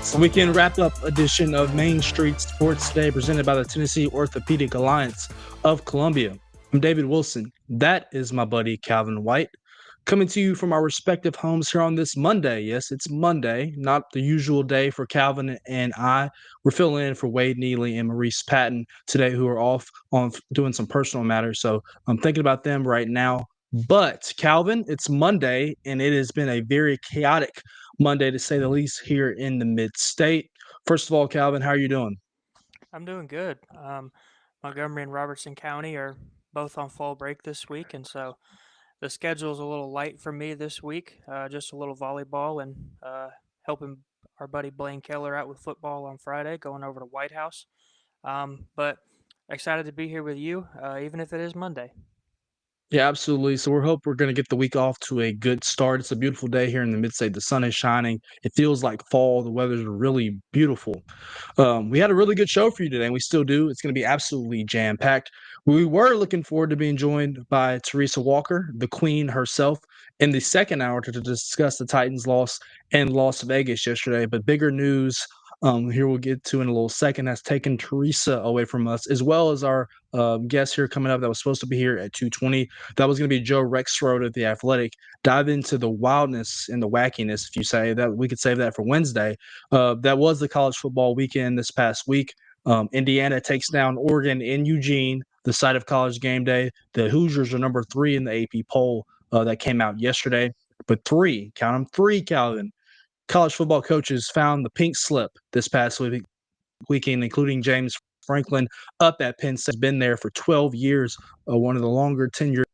It's a weekend wrap-up edition of Main Street Sports Today, presented by the Tennessee Orthopedic Alliance of Columbia. I'm David Wilson. That is my buddy Calvin White, coming to you from our respective homes here on this Monday. Yes, it's Monday, not the usual day for Calvin and I. We're filling in for Wade Neely and Maurice Patton today, who are off on doing some personal matters. So I'm thinking about them right now. But Calvin, it's Monday, and it has been a very chaotic Monday, to say the least, here in the Mid-State. First of all, Calvin, how are you doing? I'm doing good. Montgomery and Robertson County are both on fall break this week, and so the schedule's a little light for me this week. Just a little volleyball and helping our buddy Blaine Keller out with football on Friday, going over to White House. But excited to be here with you, even if it is Monday. Yeah, absolutely. So we're going to get the week off to a good start. It's a beautiful day here in the Mid-State. The sun is shining. It feels like fall. The weather's really beautiful. We had a really good show for you today, and we still do. It's going to be absolutely jam-packed. We were looking forward to being joined by Teresa Walker, the queen herself, in the second hour to discuss the Titans' loss in Las Vegas yesterday. But bigger news, here we'll get to in a little second, has taken Teresa away from us, as well as our guest here coming up that was supposed to be here at 2:20. That was going to be Joe Rexrode of The Athletic. Dive into the wildness and the wackiness, if you say that. We could save that for Wednesday. That was the college football weekend this past week. Indiana takes down Oregon in Eugene, the site of College Game Day. The Hoosiers are number 3 in the AP poll that came out yesterday. But count them three, Calvin. College football coaches found the pink slip this past weekend, including James Franklin up at Penn State. Has been there for 12 years, one of the longer tenured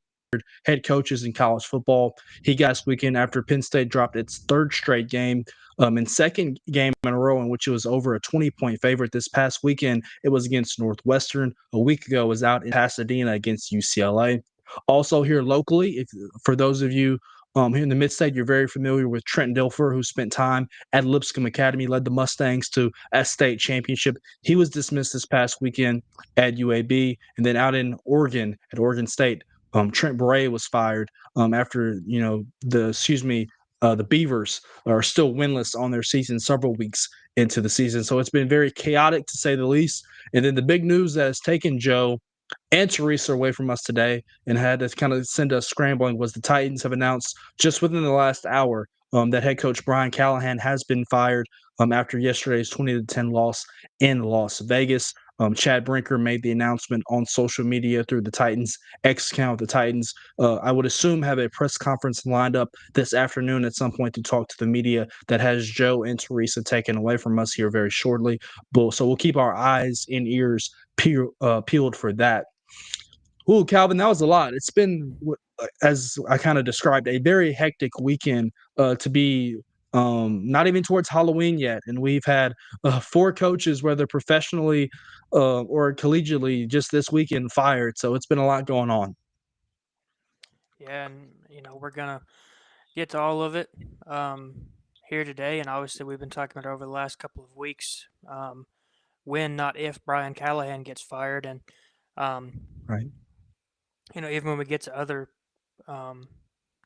head coaches in college football. He got this weekend after Penn State dropped its third straight game and second game in a row in which it was over a 20-point favorite. This past weekend, it was against Northwestern. A week ago, it was out in Pasadena against UCLA. Also here locally, for those of you here in the Mid-State, you're very familiar with Trent Dilfer, who spent time at Lipscomb Academy, led the Mustangs to a state championship. He was dismissed this past weekend at UAB. And then out in Oregon, at Oregon State, Trent Bray was fired after, the Beavers are still winless on their season several weeks into the season. So it's been very chaotic, to say the least. And then the big news that has taken Joe and Teresa away from us today and had to kind of send us scrambling was the Titans have announced just within the last hour that head coach Brian Callahan has been fired after yesterday's 20-10 loss in Las Vegas. Chad Brinker made the announcement on social media through the Titans X account. The Titans, I would assume, have a press conference lined up this afternoon at some point to talk to the media that has Joe and Teresa taken away from us here very shortly. So we'll keep our eyes and ears peeled for that. Ooh, Calvin, that was a lot. It's been, as I kind of described, a very hectic weekend to be not even towards Halloween yet. And we've had 4 coaches, whether professionally or collegiately, just this weekend fired. So it's been a lot going on. Yeah, and we're gonna get to all of it here today, and obviously we've been talking about it over the last couple of weeks. When, not if, Brian Callahan gets fired, and um, Right. even when we get to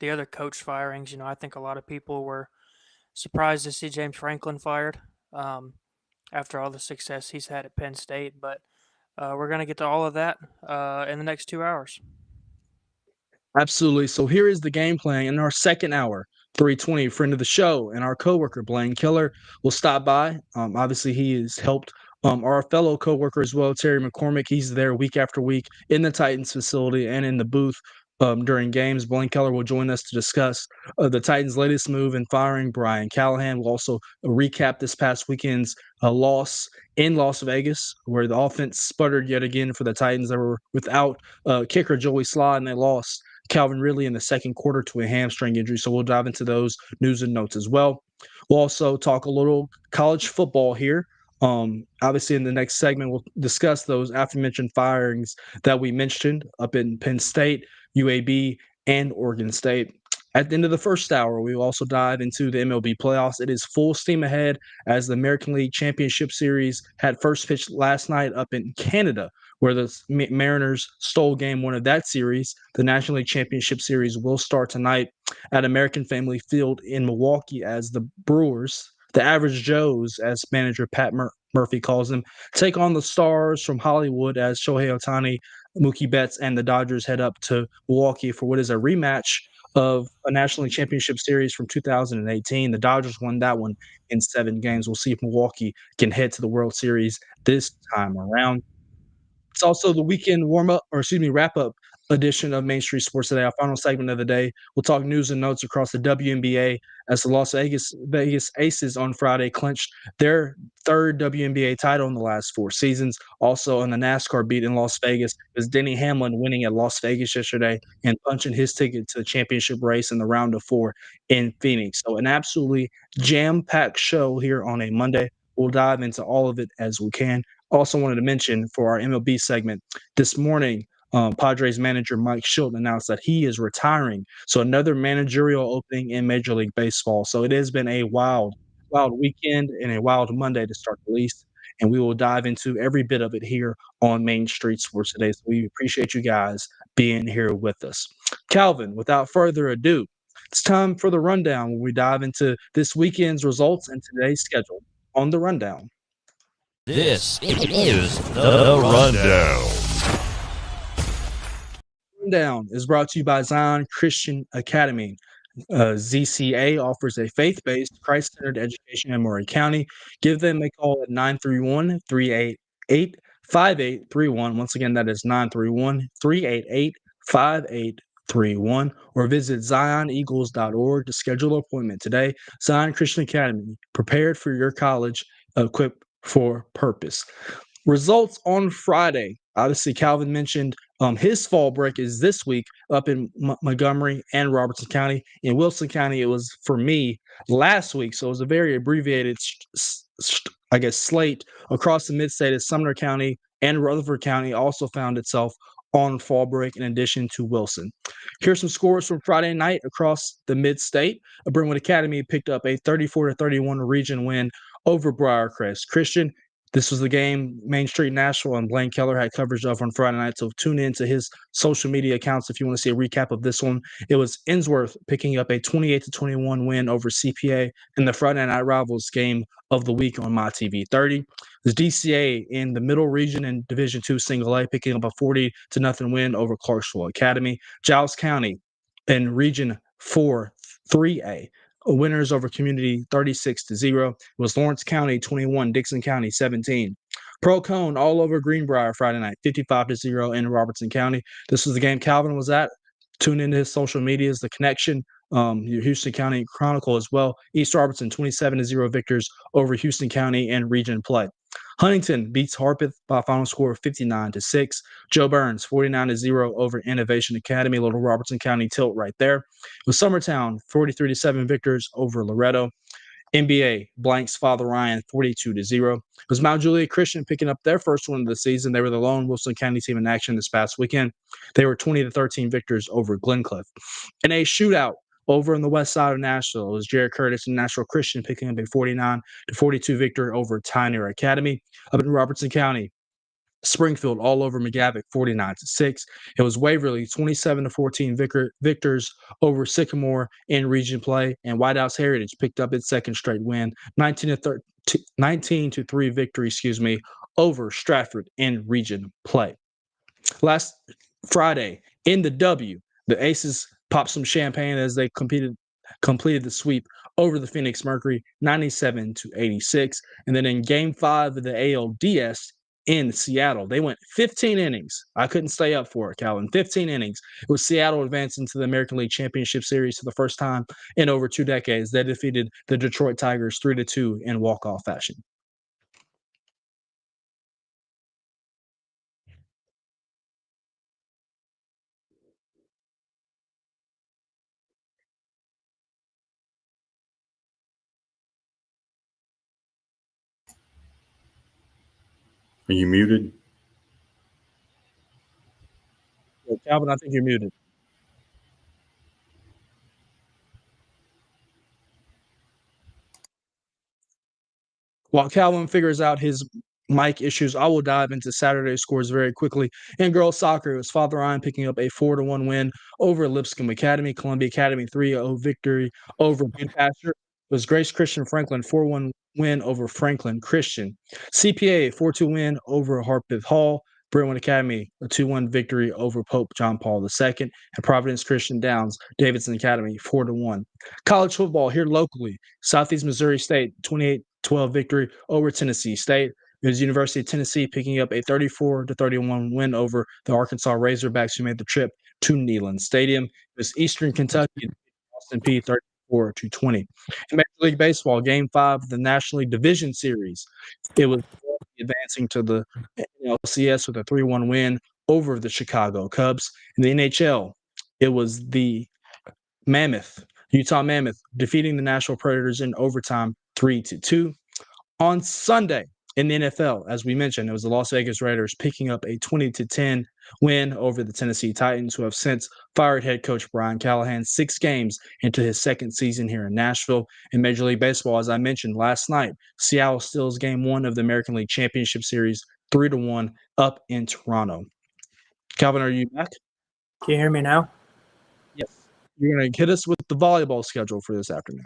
the other coach firings, I think a lot of people were surprised to see James Franklin fired after all the success he's had at Penn State. But we're going to get to all of that in the next 2 hours. Absolutely. So here is the game plan in our second hour. 3:20, friend of the show and our coworker Blaine Keller will stop by. Obviously, he has helped our fellow coworker as well, Terry McCormick. He's there week after week in the Titans facility and in the booth during games. Blaine Keller will join us to discuss the Titans' latest move in firing Brian Callahan. We'll also recap this past weekend's loss in Las Vegas, where the offense sputtered yet again for the Titans. They were without kicker Joey Sly, and they lost Calvin Ridley in the second quarter to a hamstring injury. So we'll dive into those news and notes as well. We'll also talk a little college football here. Obviously, in the next segment, we'll discuss those aforementioned firings that we mentioned up in Penn State, UAB, and Oregon State. At the end of the first hour, we will also dive into the MLB playoffs. It is full steam ahead as the American League Championship Series had first pitch last night up in Canada, where the Mariners stole game 1 of that series. The National League Championship Series will start tonight at American Family Field in Milwaukee as the Brewers the average Joes, as manager Pat Murphy calls them, take on the stars from Hollywood as Shohei Ohtani, Mookie Betts, and the Dodgers head up to Milwaukee for what is a rematch of a National League Championship Series from 2018. The Dodgers won that one in 7 games. We'll see if Milwaukee can head to the World Series this time around. It's also the weekend wrap up edition of Main Street Sports Today, our final segment of the day. We'll talk news and notes across the WNBA as the Las Vegas Aces on Friday clinched their third WNBA title in the last 4 seasons. Also on the NASCAR beat in Las Vegas was Denny Hamlin winning at Las Vegas yesterday and punching his ticket to the championship race in the round of 4 in Phoenix. So an absolutely jam-packed show here on a Monday. We'll dive into all of it as we can. Also wanted to mention for our MLB segment this morning, Padres manager Mike Shilton announced that he is retiring. So another managerial opening in Major League Baseball. So it has been a wild weekend and a wild Monday to start the least. And we will dive into every bit of it here on Main Street Sports today. So we appreciate you guys being here with us. Calvin, without further ado, it's time for the rundown where we dive into this weekend's results and today's schedule on the rundown. This is the Rundown. Rundown is brought to you by Zion Christian Academy. ZCA offers a faith-based, Christ-centered education in Maury County. Give them a call at 931-388-5831. Once again, that is 931-388-5831. Or visit zioneagles.org to schedule an appointment today. Zion Christian Academy, prepared for your college, equipped for purpose. Results on Friday. Obviously, Calvin mentioned his fall break is this week up in Montgomery and Robertson County. In Wilson County, it was for me last week, so it was a very abbreviated, slate across the mid-state as Sumner County and Rutherford County also found itself on fall break in addition to Wilson. Here's some scores from Friday night across the mid-state. Brentwood Academy picked up a 34-31 region win over Briarcrest Christian. This was the game Main Street Nashville and BLAINE Keller had coverage of on Friday night, so tune in to his social media accounts if you want to see a recap of this one. It was Innsworth picking up a 28-21 win over CPA in the Friday Night Rivals game of the week on MyTV 30. It was DCA in the Middle Region and Division II Single A picking up a 40-0 win over Clarksville Academy. Giles County in Region 4 3A. Winners over Community 36-0. It was Lawrence County 21, Dixon County 17. Pro Cone all over Greenbrier Friday night, 55-0 in Robertson County. This was the game Calvin was at. Tune into his social medias, The Connection, your Houston County Chronicle as well. East Robertson 27-0 victors over Houston County in region play. Huntington beats Harpeth by a final score of 59-6. Joe Burns 49-0 over Innovation Academy. Little Robertson County tilt right there. It was Summertown 43-7 victors over Loretto. NBA blanks Father Ryan 42-0. It was Mount Juliet Christian picking up their first win of the season. They were the lone Wilson County team in action this past weekend. They were 20-13 victors over Glencliff. In a shootout over on the west side of Nashville, it was Jared Curtis and Nashville Christian picking up a 49-42 victory over Tyner Academy. Up in Robertson County, Springfield all over McGavock 49-6. It was Waverly 27-14 victors over Sycamore in region play, and White House Heritage picked up its second straight win, 19-3 victory, over Stratford in region play. Last Friday in the W, the Aces popped some champagne as they completed the sweep over the Phoenix Mercury 97-86. And then in game 5 of the ALDS in Seattle, they went 15 innings. I couldn't stay up for it, Calvin. 15 innings. It was Seattle advancing to the American League Championship Series for the first time in over 2 decades. They defeated the Detroit Tigers 3-2 in walk-off fashion. Are you muted? Well, Calvin, I think you're muted. While Calvin figures out his mic issues, I will dive into Saturday's scores very quickly. In girls soccer, it was Father Ryan picking up a 4-1 win over Lipscomb Academy. Columbia Academy 3-0 victory over Good Pasture. It was Grace Christian Franklin, 4-1 win over Franklin Christian. CPA, 4-2 win over Harpeth Hall. Brentwood Academy, a 2-1 victory over Pope John Paul II. And Providence Christian Downs, Davidson Academy, 4-1. College football here locally, Southeast Missouri State, 28-12 victory over Tennessee State. It was University of Tennessee picking up a 34-31 win over the Arkansas Razorbacks, who made the trip to Neyland Stadium. It was Eastern Kentucky, Austin P 34-20. In Major League Baseball, Game 5 of the National League Division Series, it was advancing to the NLCS with a 3-1 win over the Chicago Cubs. In the NHL, it was the Utah Mammoth, defeating the Nashville Predators in overtime 3-2. On Sunday in the NFL, as we mentioned, it was the Las Vegas Raiders picking up a 20-10 win over the Tennessee Titans, who have since fired head coach Brian Callahan 6 games into his second season here in Nashville. In Major League Baseball, as I mentioned last night, Seattle steals Game 1 of the American League Championship Series 3-1 up in Toronto. Calvin, are you back? Can you hear me now? Yes. You're going to hit us with the volleyball schedule for this afternoon.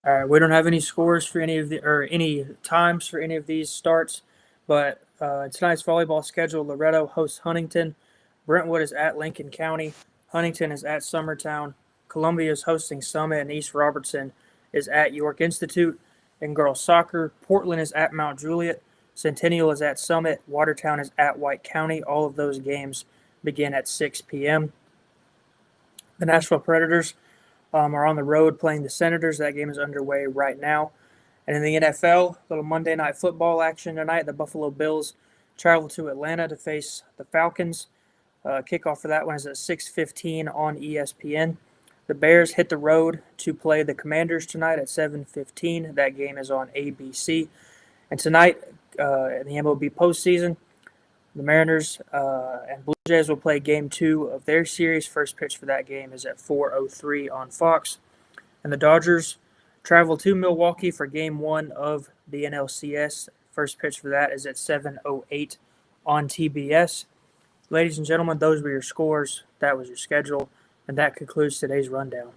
All right, we don't have any scores for any times for any of these starts, but tonight's volleyball schedule: Loretto hosts Huntington, Brentwood is at Lincoln County, Huntington is at Summertown, Columbia is hosting Summit, and East Robertson is at York Institute. In girls soccer, Portland is at Mount Juliet, Centennial is at Summit, Watertown is at White County. All of those games begin at 6 p.m. The Nashville Predators are on the road playing the Senators. That game is underway right now. And in the NFL, little Monday Night Football action tonight. The Buffalo Bills travel to Atlanta to face the Falcons. Kickoff for that one is at 6:15 on ESPN. The Bears hit the road to play the Commanders tonight at 7:15. That game is on ABC. And tonight, in the MLB postseason, the Mariners and Blue Jays will play Game 2 of their series. First pitch for that game is at 4:03 on Fox. And the Dodgers travel to Milwaukee for Game 1 of the NLCS. First pitch for that is at 7:08 on TBS. Ladies and gentlemen, those were your scores. That was your schedule. And that concludes today's rundown.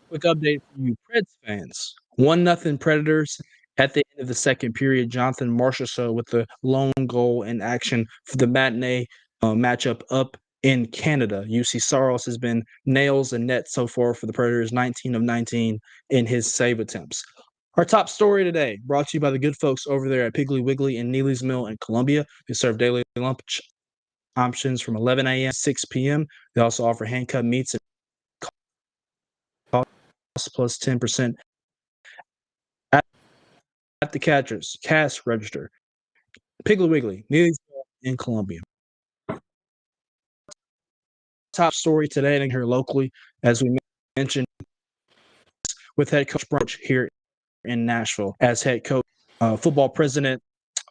Quick update for you Preds fans. 1-0 Predators at the end of the second period. Jonathan Marchessault with the lone goal in action for the matinee matchup up in Canada. UC Saros has been nails and net so far for the Predators, 19 of 19 in his save attempts. Our top story today, brought to you by the good folks over there at Piggly Wiggly and Neely's Mill in Columbia. They serve daily lunch options from 11 a.m. to 6 p.m. They also offer hand-cut meats and plus 10% at the catcher's cash register. Piggly Wiggly, Neely's Mill in Columbia. Top story today, and here locally, as we mentioned, with head coach Brunch here in Nashville. As head coach, football president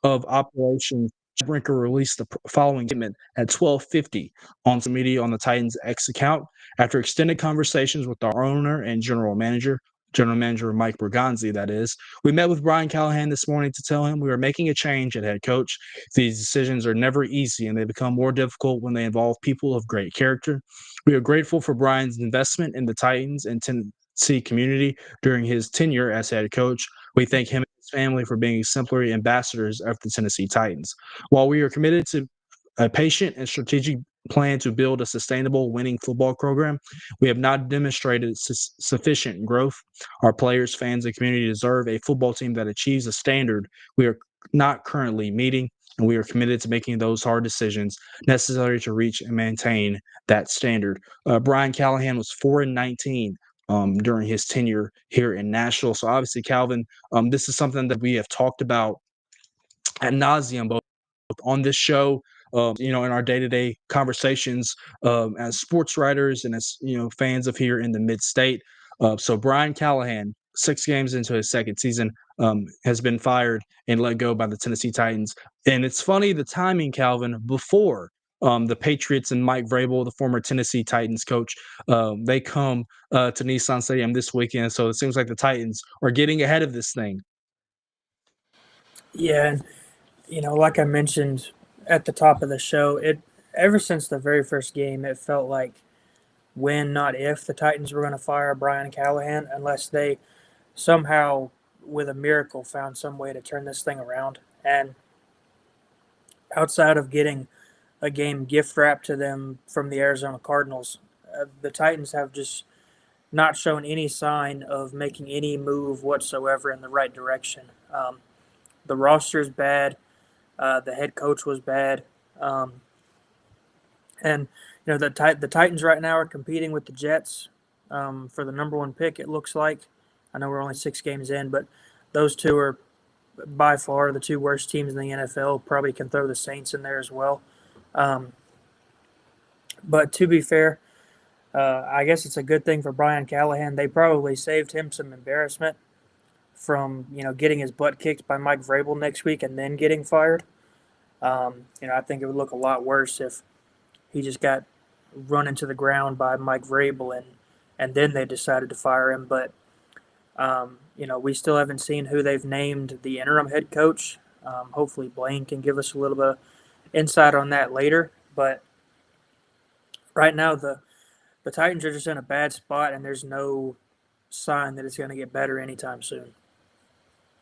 of operations, Brinker released the following statement at 12:50 on social media on the Titans X account. After extended conversations with our owner and general manager Mike Berganzi, that is, we met with Brian Callahan this morning to tell him we are making a change at head coach. These decisions are never easy, and they become more difficult when they involve people of great character. We are grateful for Brian's investment in the Titans and Tennessee community during his tenure as head coach. We thank him and his family for being exemplary ambassadors of the Tennessee Titans. While we are committed to a patient and strategic plan to build a sustainable winning football program, we have not demonstrated sufficient growth. Our players, fans, and community deserve a football team that achieves a standard we are not currently meeting, and we are committed to making those hard decisions necessary to reach and maintain that standard. Brian Callahan was 4-19 during his tenure here in Nashville. So obviously, Calvin, this is something that we have talked about ad nauseum, both on this show, in our day-to-day conversations as sports writers and as fans of here in the Mid-State. So Brian Callahan, 6 games into his second season, has been fired and let go by the Tennessee Titans. And it's funny, the timing, Calvin, before the Patriots and Mike Vrabel, the former Tennessee Titans coach, they come to Nissan Stadium this weekend. So it seems like the Titans are getting ahead of this thing. Yeah, and like I mentioned at the top of the show, ever since the very first game, it felt like when, not if, the Titans were going to fire Brian Callahan unless they somehow, with a miracle, found some way to turn this thing around. And outside of getting a game gift wrapped to them from the Arizona Cardinals, the Titans have just not shown any sign of making any move whatsoever in the right direction. The roster is bad. The head coach was bad. And the Titans right now are competing with the Jets for the number one pick. It looks like. I know we're only 6 games in, but those two are by far the two worst teams in the NFL. Probably can throw the Saints in there as well. But to be fair, I guess it's a good thing for Brian Callahan. They probably saved him some embarrassment from getting his butt kicked by Mike Vrabel next week and then getting fired. I think it would look a lot worse if he just got run into the ground by Mike Vrabel and then they decided to fire him. But we still haven't seen who they've named the interim head coach. Hopefully Blaine can give us a little bit of insight on that later. But right now the Titans are just in a bad spot, and there's no sign that it's going to get better anytime soon.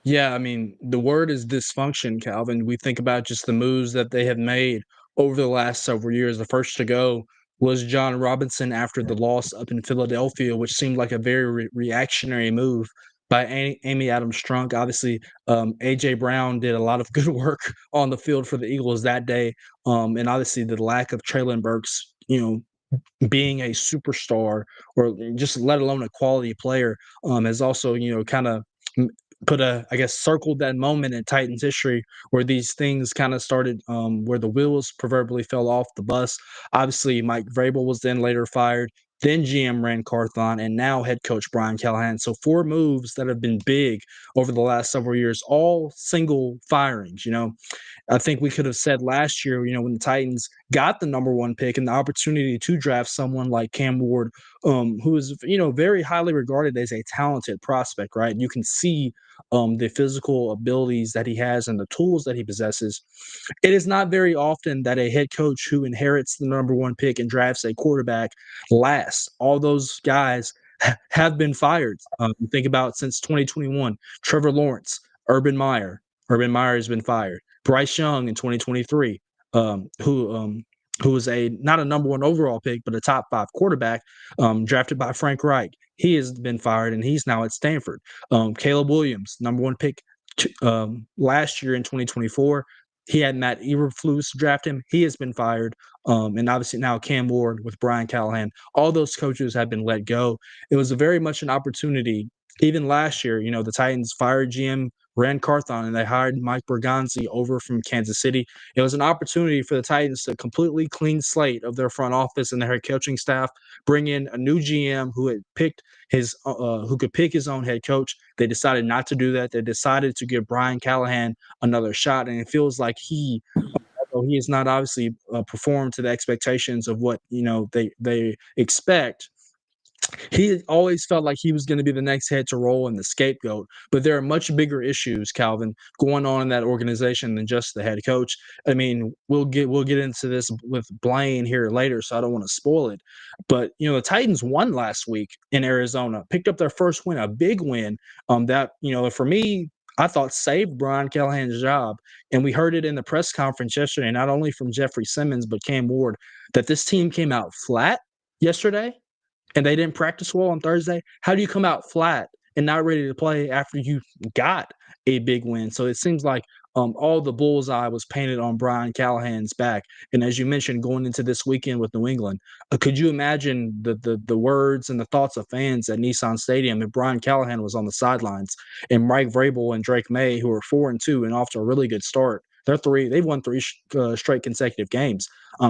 Yeah, I mean, the word is dysfunction, Calvin. We think about just the moves that they have made over the last several years. The first to go was John Robinson after the loss up in Philadelphia, which seemed like a very reactionary move by Amy Adams Strunk. Obviously, A.J. Brown did a lot of good work on the field for the Eagles that day. And obviously, the lack of Traylon Burks, being a superstar or just let alone a quality player has also, kind of put circled that moment in Titans history where these things kind of started, where the wheels proverbially fell off the bus. Obviously, Mike Vrabel was then later fired, then GM Rand Carthon, and now head coach Brian Callahan. So 4 moves that have been big over the last several years, all single firings, I think we could have said last year, when the Titans got the number 1 pick and the opportunity to draft someone like Cam Ward, who is, very highly regarded as a talented prospect, right? You can see the physical abilities that he has and the tools that he possesses. It is not very often that a head coach who inherits the number 1 pick and drafts a quarterback lasts. All those guys have been fired. Think about since 2021, Trevor Lawrence, Urban Meyer. Urban Meyer has been fired. Bryce Young in 2023, who was not a number 1 overall pick, but a top 5 quarterback, drafted by Frank Reich. He has been fired, and he's now at Stanford. Caleb Williams, number 1 pick last year in 2024. He had Matt Eberflus draft him. He has been fired. And obviously now Cam Ward with Brian Callahan. All those coaches have been let go. It was very much an opportunity. Even last year, the Titans fired GM Rand Carthon, and they hired Mike Berganzi over from Kansas City. It was an opportunity for the Titans to completely clean slate of their front office and their head coaching staff, bring in a new GM who had picked who could pick his own head coach. They decided not to do that. They decided to give Brian Callahan another shot, and it feels like although he has not obviously performed to the expectations of what they expect, he always felt like he was going to be the next head to roll and the scapegoat. But there are much bigger issues, Calvin, going on in that organization than just the head coach. I mean, we'll get into this with Blaine here later, so I don't want to spoil it. But the Titans won last week in Arizona, picked up their first win, a big win. That for me, I thought saved Brian Callahan's job. And we heard it in the press conference yesterday, not only from Jeffrey Simmons, but Cam Ward, that this team came out flat yesterday and they didn't practice well on Thursday. How do you come out flat and not ready to play after you got a big win? So it seems like all the bullseye was painted on Brian Callahan's back. And as you mentioned, going into this weekend with New England, could you imagine the words and the thoughts of fans at Nissan Stadium if Brian Callahan was on the sidelines and Mike Vrabel and Drake May, who are 4-2 and off to a really good start, they've won 3 straight consecutive games,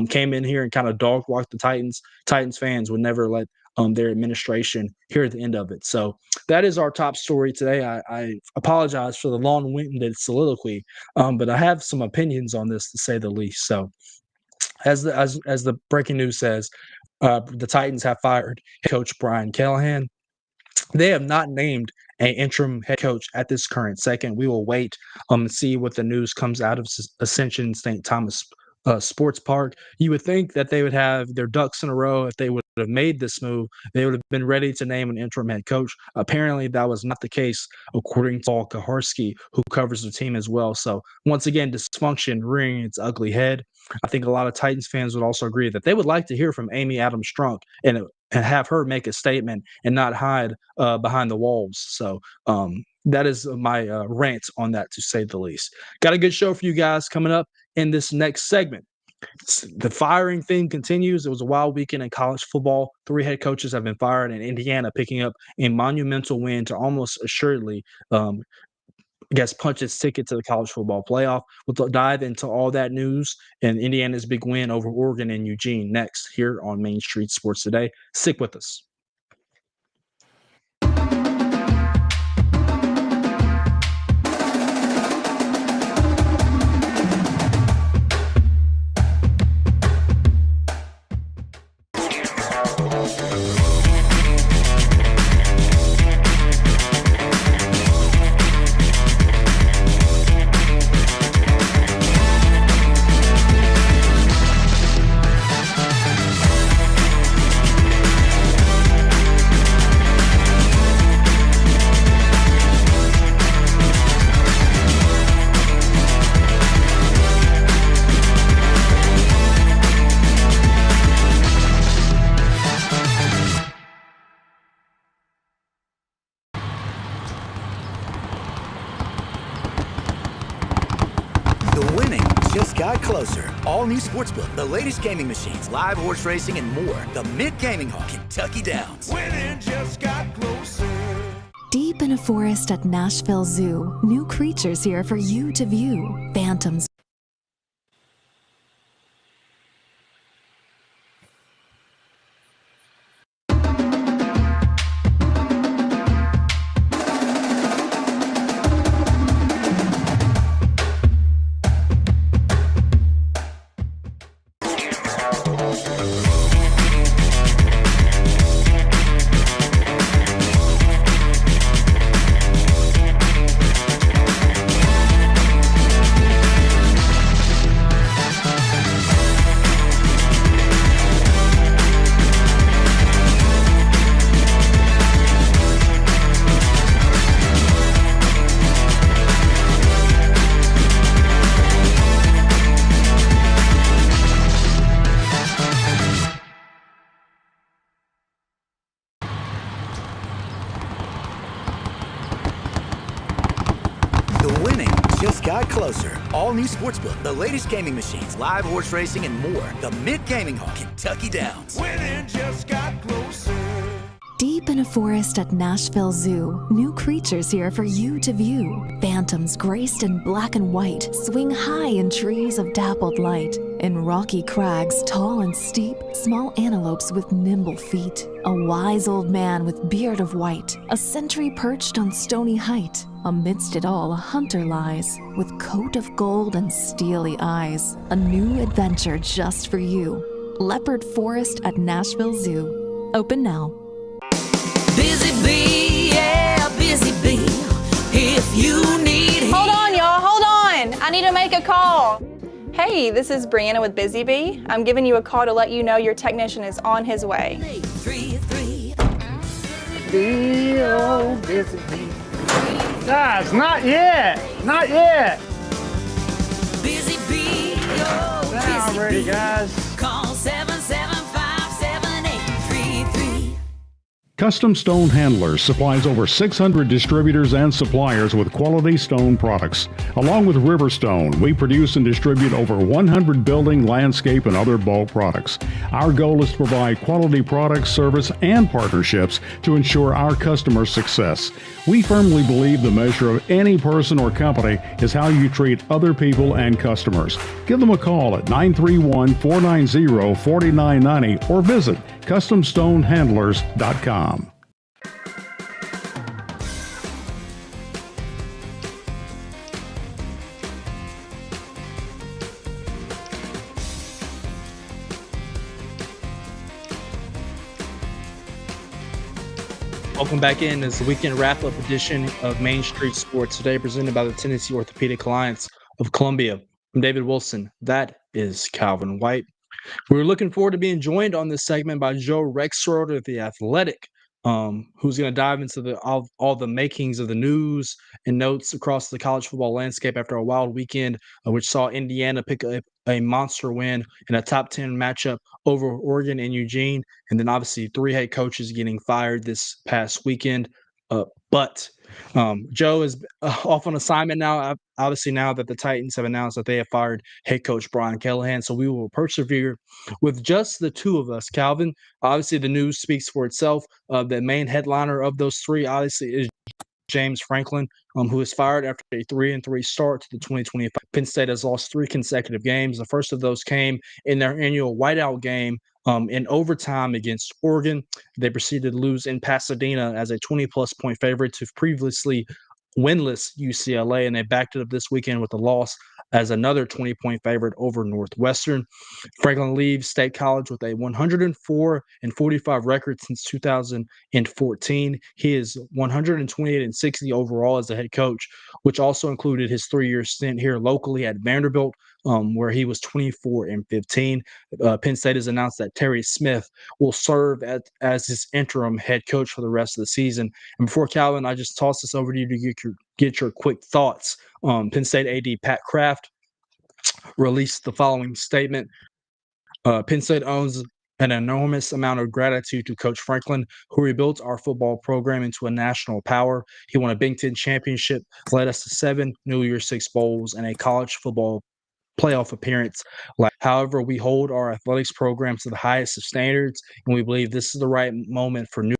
came in here and kind of dog walked the Titans. Titans fans would never let their administration here at the end of it. So that is our top story today. I apologize for the long-winded soliloquy, but I have some opinions on this, to say the least. So as the breaking news says, the Titans have fired coach Brian Callahan. They have not named an interim head coach at this current second. We will wait and see what the news comes out of Ascension St. Thomas sports park. You would think that they would have their ducks in a row if they would have made this move. They would have been ready to name an interim head coach. Apparently, that was not the case, according to Paul Kaharski, who covers the team as well. So, once again, dysfunction rearing its ugly head. I think a lot of Titans fans would also agree that they would like to hear from Amy Adams Strunk and have her make a statement and not hide behind the walls. So, that is my rant on that, to say the least. Got a good show for you guys coming up in this next segment. The firing thing continues. It was a wild weekend in college football. 3 head coaches have been fired, and Indiana picking up a monumental win to almost assuredly, punch its ticket to the college football playoff. We'll dive into all that news and Indiana's big win over Oregon and Eugene next here on Main Street Sports Today. Stick with us. The winning just got closer. All new Sportsbook, the latest gaming machines, live horse racing, and more. The Mid-Gaming Hall, Kentucky Downs. Winning just got closer. Deep in a forest at Nashville Zoo, new creatures here for you to view. Phantoms. The winning just got closer. All new Sportsbook, the latest gaming machines, live horse racing, and more. The Mid-Gaming Hall, Kentucky Downs. Winning just got closer. Deep in a forest at Nashville Zoo, new creatures here for you to view. Phantoms graced in black and white swing high in trees of dappled light. In rocky crags, tall and steep, small antelopes with nimble feet. A wise old man with beard of white, a sentry perched on stony height. Amidst it all, a hunter lies, with coat of gold and steely eyes. A new adventure just for you. Leopard Forest at Nashville Zoo. Open now. Busy bee, yeah, busy bee. If you need Hold on, y'all, hold on. I need to make a call. Hey, this is Brianna with Busy Bee. I'm giving you a call to let you know your technician is on his way. 833. Busy bee. Guys, not yet. Not yet. Busy bee, oh, Now I'm busy ready, bee. guys. Call 775-7833. Custom Stone Handlers supplies over 600 distributors and suppliers with quality stone products. Along with Riverstone, we produce and distribute over 100 building, landscape, and other bulk products. Our goal is to provide quality products, service, and partnerships to ensure our customers' success. We firmly believe the measure of any person or company is how you treat other people and customers. Give them a call at 931-490-4990 or visit CustomStoneHandlers.com. Welcome back in as the weekend wrap-up edition of Main Street Sports Today, presented by the Tennessee Orthopedic Alliance of Columbia. I'm David Wilson. That is Calvin White. We're looking forward to being joined on this segment by Joe Rexroth of The Athletic, who's going to dive into all the makings of the news and notes across the college football landscape after a wild weekend, which saw Indiana pick up a monster win in a top 10 matchup over Oregon and Eugene. And then obviously 3 head coaches getting fired this past weekend. But Joe is off on assignment now. Obviously, now that the Titans have announced that they have fired head coach BLAINE KELLAR, so we will persevere with just the 2 of us. Calvin, obviously, the news speaks for itself. The main headliner of those 3, obviously, is James Franklin, who was fired after a 3-3 start to the 2025. Penn State has lost 3 consecutive games. The first of those came in their annual whiteout game in overtime against Oregon. They proceeded to lose in Pasadena as a 20-plus point favorite to previously winless UCLA, and they backed it up this weekend with a loss as another 20-point favorite over Northwestern. Franklin leaves State College with a 104-45 record since 2014. He is 128-60 overall as a head coach, which also included his 3-year stint here locally at Vanderbilt, where he was 24-15. Penn State has announced that Terry Smith will serve as his interim head coach for the rest of the season. And before Calvin, I just toss this over to you to get your quick thoughts. Penn State AD Pat Kraft released the following statement. Penn State owns an enormous amount of gratitude to Coach Franklin, who rebuilt our football program into a national power. He won a Big Ten championship, led us to 7 New Year's Six bowls, and a college football playoff appearance. However, we hold our athletics program to the highest of standards, and we believe this is the right moment for new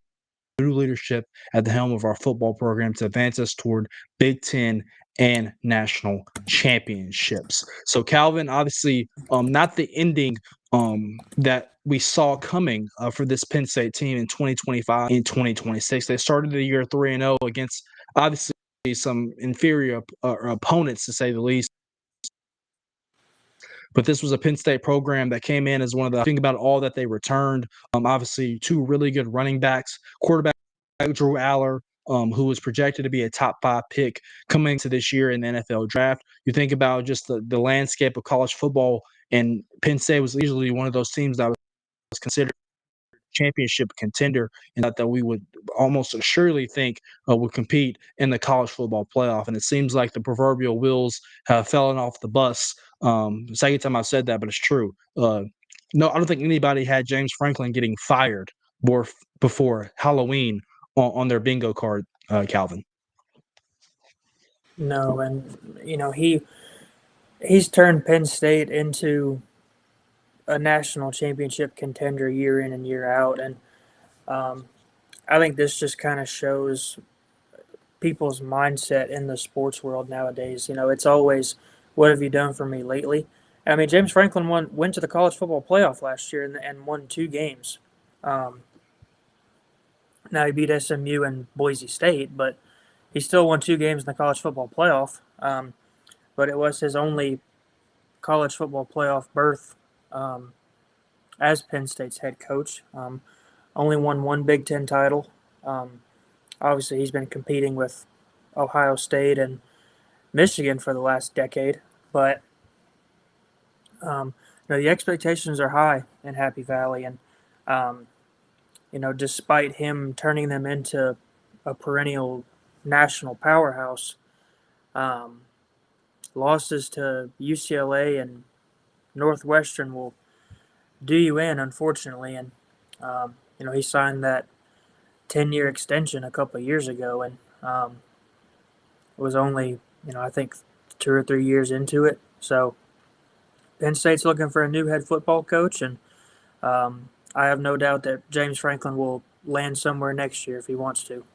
leadership at the helm of our football program to advance us toward Big Ten and national championships. So, Calvin, obviously, not the ending that we saw coming for this Penn State team in 2025 and 2026. They started the year 3-0 against obviously some inferior opponents, to say the least. But this was a Penn State program that came in as one of the, think about all that they returned. Obviously, 2 really good running backs, quarterback Drew Aller, who was projected to be a top 5 pick coming to this year in the NFL draft. You think about just the landscape of college football, and Penn State was easily one of those teams that was considered championship contender, and that we would almost assuredly think would compete in the college football playoff. And it seems like the proverbial wheels have fallen off the bus. Second time I've said that, but it's true. No, I don't think anybody had James Franklin getting fired before Halloween on their bingo card, Calvin. No, and he's turned Penn State into a national championship contender year in and year out, and I think this just kind of shows people's mindset in the sports world nowadays. It's always, what have you done for me lately? I mean, James Franklin went to the college football playoff last year and won 2 games. Now he beat SMU and Boise State, but he still won 2 games in the college football playoff. But it was his only college football playoff berth as Penn State's head coach. Only won 1 Big Ten title. Obviously, he's been competing with Ohio State and Michigan for the last decade, but the expectations are high in Happy Valley, and despite him turning them into a perennial national powerhouse, losses to UCLA and Northwestern will do you in, unfortunately. And he signed that 10-year extension a couple of years ago, and it was only I think 2 or 3 years into it. So Penn State's looking for a new head football coach, and I have no doubt that James Franklin will land somewhere next year if he wants to.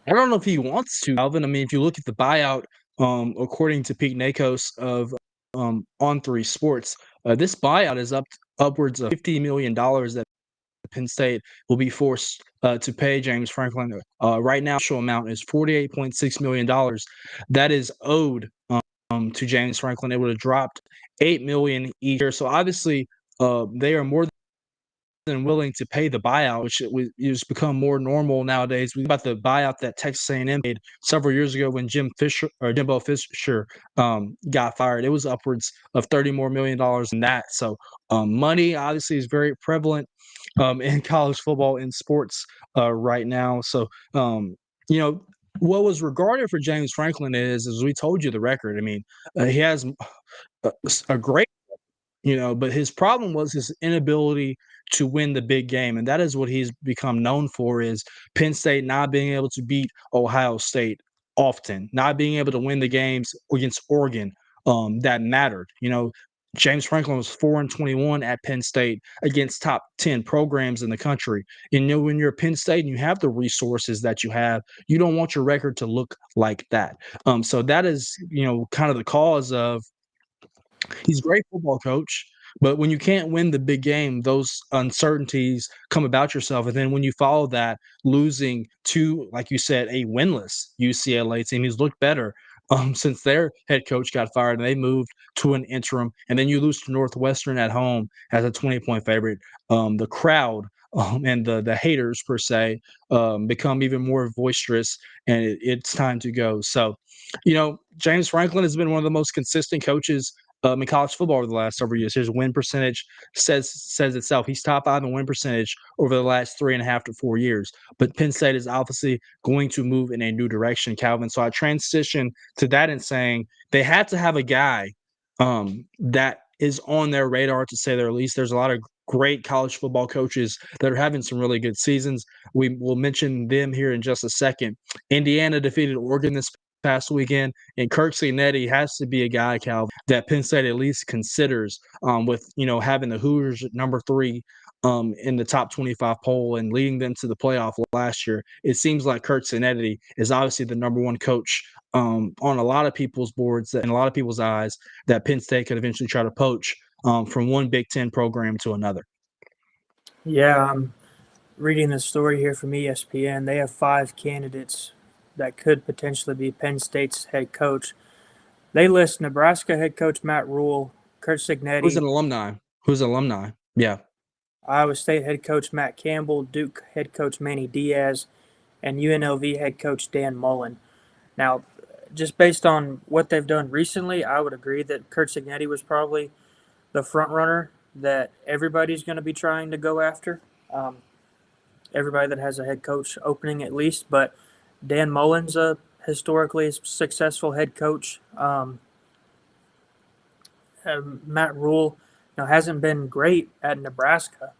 I don't know if he wants to, Alvin. I mean, if you look at the buyout, according to Pete Nakos of On3 Sports, this buyout is upwards of $50 million that Penn State will be forced to pay James Franklin. Right now, the actual amount is $48.6 million that is owed to James Franklin. It would have dropped $8 million each year. So obviously, they are more willing to pay the buyout, which has become more normal nowadays. We about the buyout that Texas A&M made several years ago when Jimbo Fisher got fired. It was upwards of $30 million more than that. So money obviously is very prevalent in college football and sports right now. So you know what was regarded for James Franklin is, as we told you, the record. I mean, he has a great, but his problem was his inability to win the big game, and that is what he's become known for, is Penn State not being able to beat Ohio State often, not being able to win the games against Oregon that mattered. James Franklin was 4-21 at Penn State against top 10 programs in the country. And when you're Penn State and you have the resources that you have, you don't want your record to look like that. So that is, kind of the cause of. He's a great football coach, but when you can't win the big game, those uncertainties come about yourself. And then when you follow that, losing to, like you said, a winless UCLA team, he's looked better since their head coach got fired and they moved to an interim. And then you lose to Northwestern at home as a 20-point favorite. The crowd and the haters, per se, become even more boisterous, and it's time to go. So, James Franklin has been one of the most consistent coaches in college football over the last several years. His win percentage says itself. He's top 5 in win percentage over the last 3.5 to 4 years. But Penn State is obviously going to move in a new direction, Calvin. So I transition to that in saying they had to have a guy that is on their radar, to say the least. There's a lot of great college football coaches that are having some really good seasons. We will mention them here in just a second. Indiana defeated Oregon this past weekend, and Kirk Cignetti has to be a guy, Cal, that Penn State at least considers, with having the Hoosiers at number 3 in the top 25 poll and leading them to the playoff last year. It seems like Kirk Cignetti is obviously the number 1 coach on a lot of people's boards and a lot of people's eyes that Penn State could eventually try to poach from one Big Ten program to another. Yeah, I'm reading the story here from ESPN. They have 5 candidates that could potentially be Penn State's head coach. They list Nebraska head coach Matt Rule, Kurt Cignetti. Who's an alumni? Yeah. Iowa State head coach Matt Campbell, Duke head coach Manny Diaz, and UNLV head coach Dan Mullen. Now, just based on what they've done recently, I would agree that Kurt Cignetti was probably the front runner that everybody's going to be trying to go after. Everybody that has a head coach opening at least, but Dan Mullen's a historically successful head coach. Matt Rule, hasn't been great at Nebraska,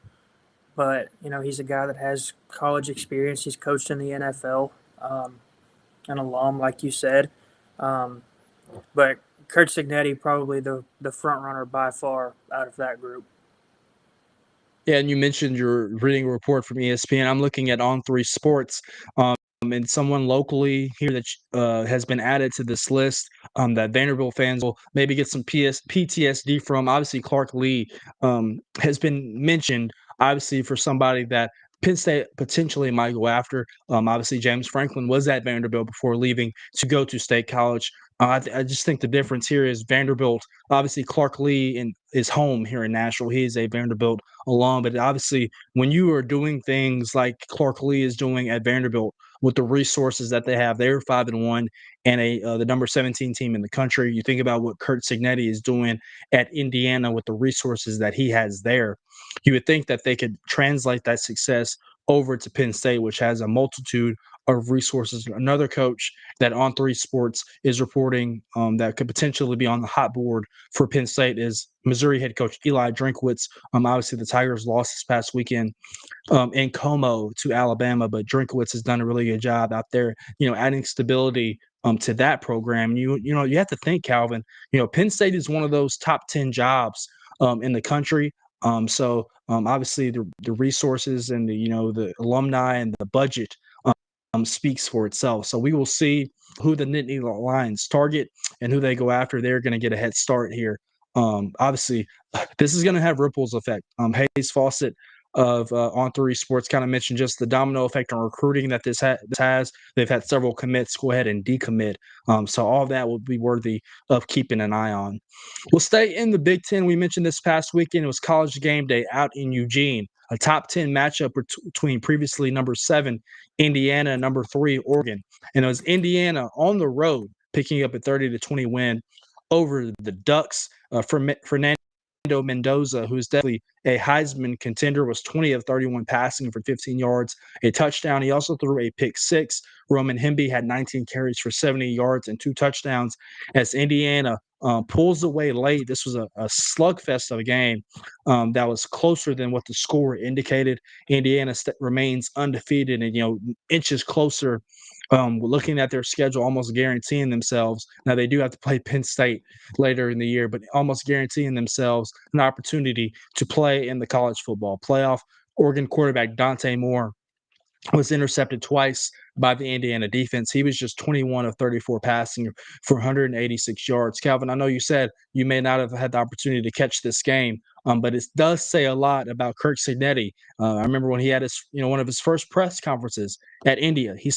but he's a guy that has college experience. He's coached in the NFL, an alum, like you said. But Kurt Cignetti probably the front runner by far out of that group. Yeah, and you mentioned you're reading a report from ESPN. I'm looking at On3 Sports, and someone locally here that has been added to this list that Vanderbilt fans will maybe get some PTSD from. Obviously, Clark Lee has been mentioned, obviously, for somebody that Penn State potentially might go after. Obviously, James Franklin was at Vanderbilt before leaving to go to State College. I just think the difference here is Vanderbilt. Obviously, Clark Lee is home here in Nashville. He is a Vanderbilt alum, but obviously, when you are doing things like Clark Lee is doing at Vanderbilt with the resources that they have, they're 5-1 and the number 17 team in the country. You think about what Kurt Cignetti is doing at Indiana with the resources that he has there. You would think that they could translate that success over to Penn State, which has a multitude of resources. Another coach that On3 Sports is reporting that could potentially be on the hot board for Penn State is Missouri head coach Eli Drinkwitz. Obviously, the Tigers lost this past weekend in Como to Alabama, but Drinkwitz has done a really good job out there, adding stability to that program. You have to think, Calvin, Penn State is one of those top 10 jobs in the country. So obviously the resources and the alumni and the budget speaks for itself. So we will see who the Nittany Lions target and who they go after. They're going to get a head start here. Obviously, this is going to have ripples effect. Hayes Fawcett of On3 Sports kind of mentioned just the domino effect on recruiting that this has. They've had several commits go ahead and decommit. So all of that will be worthy of keeping an eye on. We'll stay in the Big Ten. We mentioned this past weekend, it was College Game Day out in Eugene. a top 10 matchup between previously number 7 Indiana and number 3 Oregon. And it was Indiana on the road picking up a 30-20 win over the Ducks. Fernando Mendoza, who is definitely a Heisman contender, was 20 of 31 passing for 15 yards, a touchdown. He also threw a pick six. Roman Hemby had 19 carries for 70 yards and 2 touchdowns as Indiana pulls away late. This was a slugfest of a game that was closer than what the score indicated. Indiana remains undefeated and, inches closer. Looking at their schedule, almost guaranteeing themselves. Now, they do have to play Penn State later in the year, but almost guaranteeing themselves an opportunity to play in the college football playoff. Oregon quarterback Dante Moore was intercepted twice by the Indiana defense. He was just 21 of 34 passing for 186 yards. Calvin, I know you said you may not have had the opportunity to catch this game, but it does say a lot about Kirk Cignetti. I remember when he had his, one of his first press conferences at Indiana. He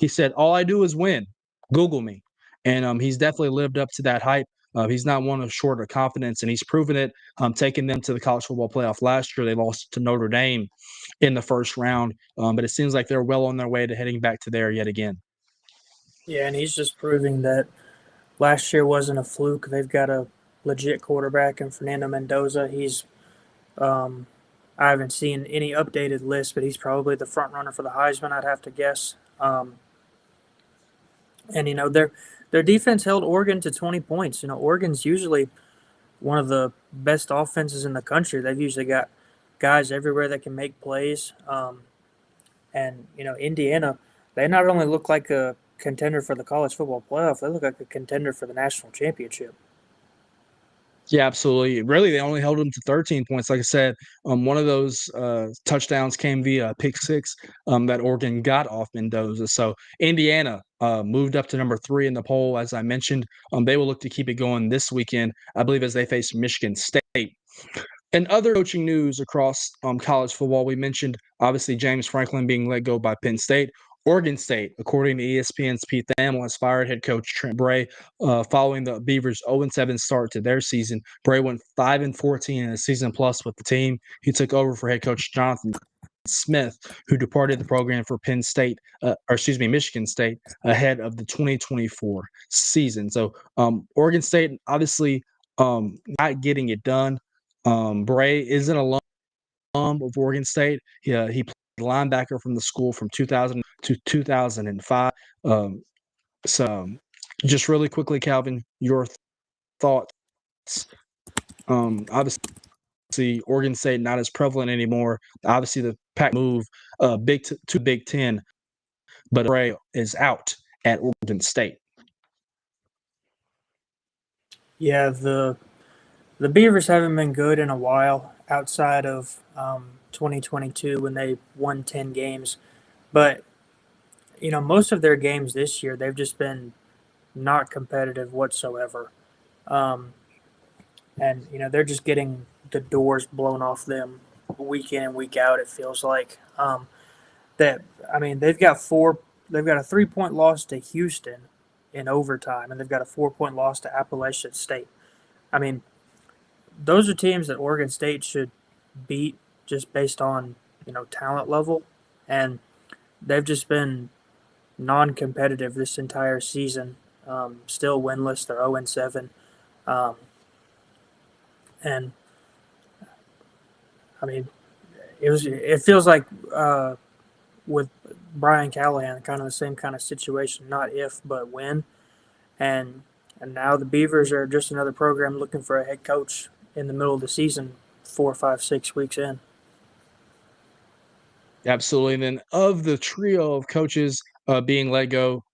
said, "All I do is win. Google me." And he's definitely lived up to that hype. He's not one of short of confidence, and he's proven it. Taking them to the college football playoff last year, they lost to Notre Dame in the first round, but it seems like they're well on their way to heading back to there yet again. Yeah, and he's just proving that last year wasn't a fluke. They've got a legit quarterback in Fernando Mendoza. He's, I haven't seen any updated list, but he's probably the front runner for the Heisman, I'd have to guess. And their defense held Oregon to 20 points. Oregon's usually one of the best offenses in the country. They've usually got guys everywhere that can make plays. And Indiana, they not only look like a contender for the college football playoff, they look like a contender for the national championship. Yeah, absolutely. Really, they only held them to 13 points. Like I said, one of those touchdowns came via pick six that Oregon got off Mendoza. So Indiana moved up to number 3 in the poll, as I mentioned. They will look to keep it going this weekend, I believe, as they face Michigan State. And other coaching news across college football, we mentioned obviously James Franklin being let go by Penn State. Oregon State, according to ESPN's Pete Thamel, has fired head coach Trent Bray following the Beavers' 0-7 start to their season. Bray went 5-14 in a season plus with the team. He took over for head coach Jonathan Smith, who departed the program for Michigan State ahead of the 2024 season. So Oregon State obviously not getting it done. Bray is an alum of Oregon State. He played linebacker from the school from 2000 to 2005. So just really quickly, Calvin, your thoughts. Obviously, Oregon State not as prevalent anymore. Obviously, the Pac move to Big Ten, but Bray is out at Oregon State. Yeah, the Beavers haven't been good in a while outside of 2022 when they won 10 games. But, most of their games this year, they've just been not competitive whatsoever. And, they're just getting the doors blown off them week in and week out, it feels like. They've got a 3-point loss to Houston in overtime, and they've got a 4-point loss to Appalachian State. Those are teams that Oregon State should beat just based on, talent level. And they've just been non-competitive this entire season. Still winless. They're 0-7. It feels like with Brian Callahan, kind of the same kind of situation, not if, but when. And now the Beavers are just another program looking for a head coach in the middle of the season, 4, 5, 6 weeks in. Absolutely. And then of the trio of coaches being let go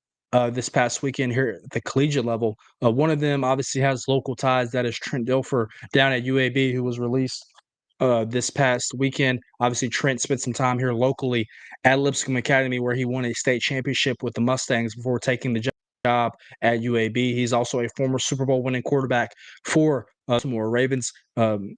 this past weekend here at the collegiate level, one of them obviously has local ties. That is Trent Dilfer down at UAB, who was released this past weekend. Obviously, Trent spent some time here locally at Lipscomb Academy, where he won a state championship with the Mustangs before taking the job at UAB. He's also a former Super Bowl winning quarterback for Baltimore Ravens.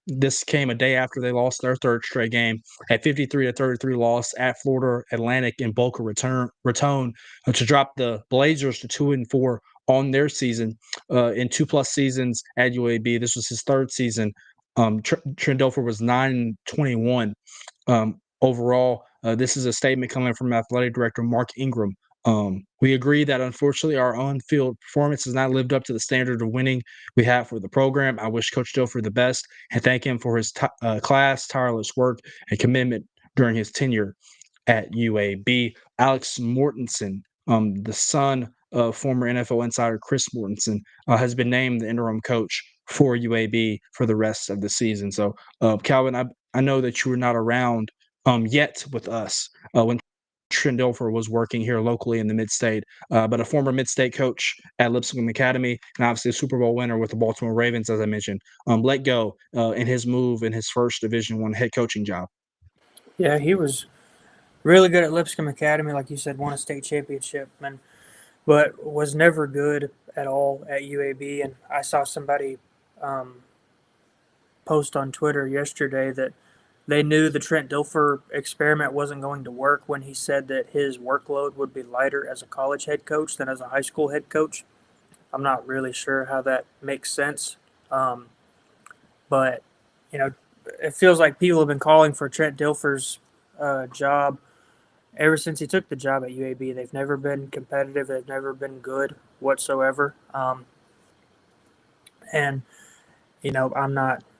This came a day after they lost their third straight game, a 53-33 loss at Florida Atlantic in Boca Raton to drop the Blazers to 2-4 on their season in 2+ seasons at UAB. This was his third season Trent Dilfer was 9-21 overall. This is a statement coming from athletic director Mark Ingram. We agree that unfortunately our on-field performance has not lived up to the standard of winning we have for the program. I wish Coach Dilfer the best and thank him for his class, tireless work, and commitment during his tenure at UAB. Alex Mortensen, the son of former NFL insider Chris Mortensen, has been named the interim coach for UAB for the rest of the season. So, Calvin, I know that you were not around yet with us when Trent Dilfer was working here locally in the Mid-State, but a former Mid-State coach at Lipscomb Academy and obviously a Super Bowl winner with the Baltimore Ravens, as I mentioned, let go in his move in his first Division I head coaching job. Yeah, he was really good at Lipscomb Academy, like you said, won a state championship, but was never good at all at UAB. And I saw somebody post on Twitter yesterday that they knew the Trent Dilfer experiment wasn't going to work when he said that his workload would be lighter as a college head coach than as a high school head coach. I'm not really sure how that makes sense. But, it feels like people have been calling for Trent Dilfer's job ever since he took the job at UAB. They've never been competitive. They've never been good whatsoever. And, I'm not –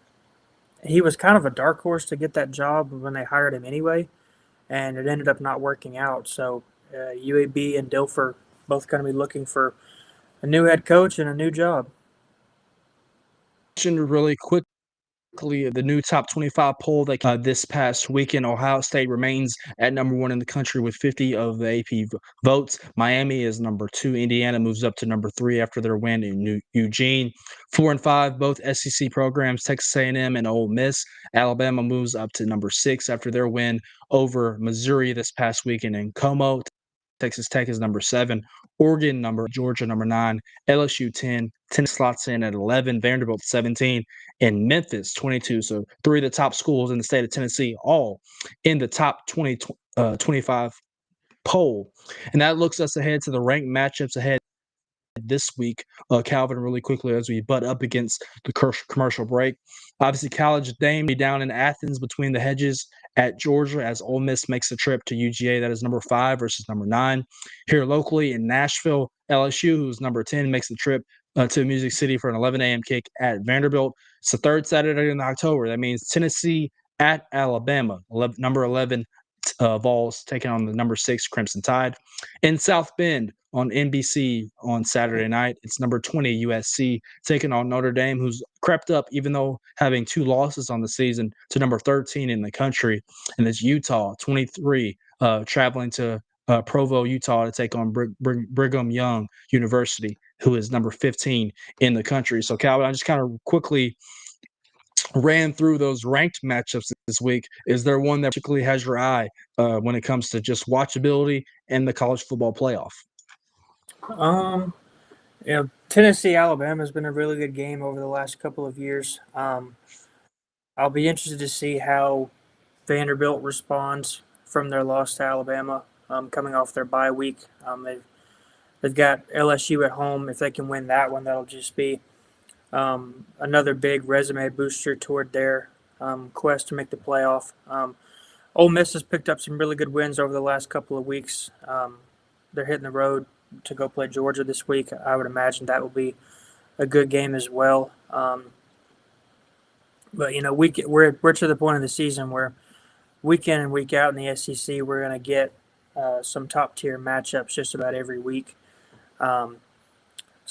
he was kind of a dark horse to get that job when they hired him anyway, and it ended up not working out. So UAB and Dilfer both going to be looking for a new head coach and a new job. Really quickly, the new top 25 poll that this past weekend, Ohio State remains at number 1 in the country with 50 of the AP votes. Miami is number 2. Indiana moves up to number 3 after their win in Eugene. 4 and 5, both SEC programs, Texas A&M and Ole Miss. Alabama moves up to number 6 after their win over Missouri this past weekend in Como. Texas Tech is number 7, Oregon Georgia number 9, LSU 10, Tennessee slots in at 11, Vanderbilt 17, and Memphis 22. So 3 of the top schools in the state of Tennessee, all in the top 25 poll. And that looks us ahead to the ranked matchups ahead this week, Calvin, really quickly as we butt up against the commercial break. Obviously, College Dame be down in Athens between the hedges at Georgia as Ole Miss makes the trip to UGA. That is number 5 versus number 9. Here locally in Nashville, LSU, who's number 10, makes the trip to Music City for an 11 a.m. kick at Vanderbilt. It's the third Saturday in October. That means Tennessee at Alabama, number 11 Vols taking on the number 6 Crimson Tide. In South Bend on NBC on Saturday night, it's number 20 USC taking on Notre Dame, who's crept up, even though having 2 losses on the season, to number 13 in the country. And it's Utah, 23, traveling to Provo, Utah to take on Brigham Young University, who is number 15 in the country. So, Calvin, I just kind of quickly ran through those ranked matchups this week. Is there one that particularly has your eye when it comes to just watchability and the college football playoff? Tennessee Alabama has been a really good game over the last couple of years. I'll be interested to see how Vanderbilt responds from their loss to Alabama coming off their bye week. They've got LSU at home. If they can win that one, that'll just be another big resume booster toward their quest to make the playoff. Ole Miss has picked up some really good wins over the last couple of weeks. They're hitting the road to go play Georgia this week. I would imagine that will be a good game as well. But we're to the point of the season where week in and week out in the SEC, we're going to get some top tier matchups just about every week. So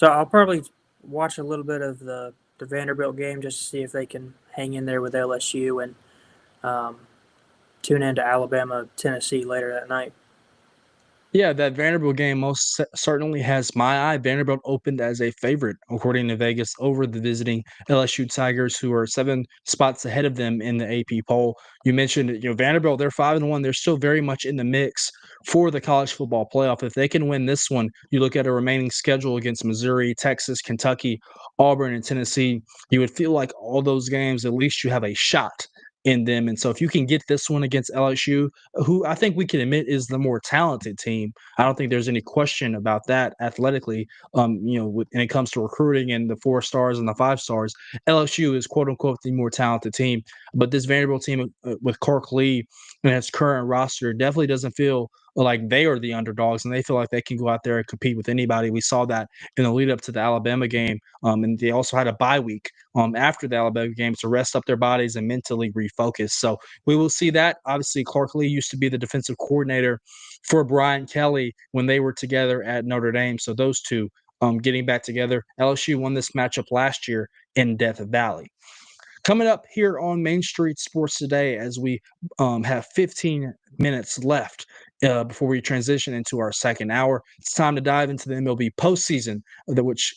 I'll probably watch a little bit of the Vanderbilt game just to see if they can hang in there with LSU and tune into Alabama, Tennessee later that night. Yeah, that Vanderbilt game most certainly has my eye. Vanderbilt opened as a favorite, according to Vegas, over the visiting LSU Tigers, who are 7 spots ahead of them in the AP poll. You mentioned, Vanderbilt, they're 5-1. They're still very much in the mix for the college football playoff. If they can win this one, you look at a remaining schedule against Missouri, Texas, Kentucky, Auburn, and Tennessee, you would feel like all those games, at least you have a shot in them. And so if you can get this one against LSU, who I think we can admit is the more talented team, I don't think there's any question about that athletically. When it comes to recruiting and the 4 stars and the 5 stars, LSU is quote unquote the more talented team. But this Vanderbilt team with Kirk Lee and its current roster definitely doesn't feel like they are the underdogs, and they feel like they can go out there and compete with anybody. We saw that in the lead up to the Alabama game, and they also had a bye week after the Alabama game to rest up their bodies and mentally refocus. So we will see that. Obviously, Clark Lee used to be the defensive coordinator for Brian Kelly when they were together at Notre Dame. So those two getting back together. LSU won this matchup last year in Death Valley. Coming up here on Main Street Sports Today, as we have 15 minutes left before we transition into our second hour, it's time to dive into the MLB postseason, which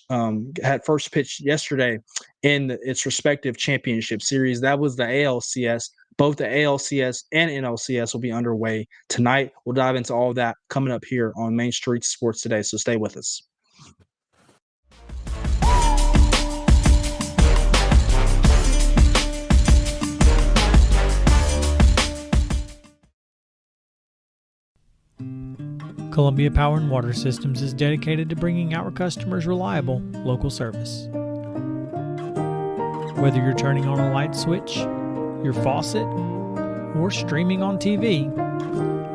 had first pitch yesterday in its respective championship series. That was the ALCS. Both the ALCS and NLCS will be underway tonight. We'll dive into all of that coming up here on Main Street Sports Today, so stay with us. Columbia Power and Water Systems is dedicated to bringing our customers reliable, local service. Whether you're turning on a light switch, your faucet, or streaming on TV,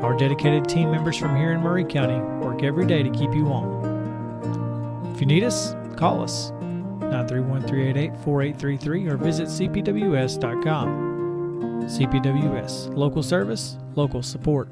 our dedicated team members from here in Murray County work every day to keep you on. If you need us, call us 931-388-4833 or visit cpws.com. CPWS, local service, local support.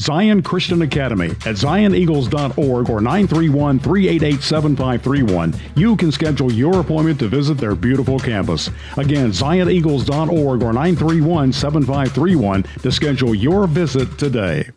Zion Christian Academy at zioneagles.org or 931-388-7531. You can schedule your appointment to visit their beautiful campus. Again, zioneagles.org or 931-7531 to schedule your visit today.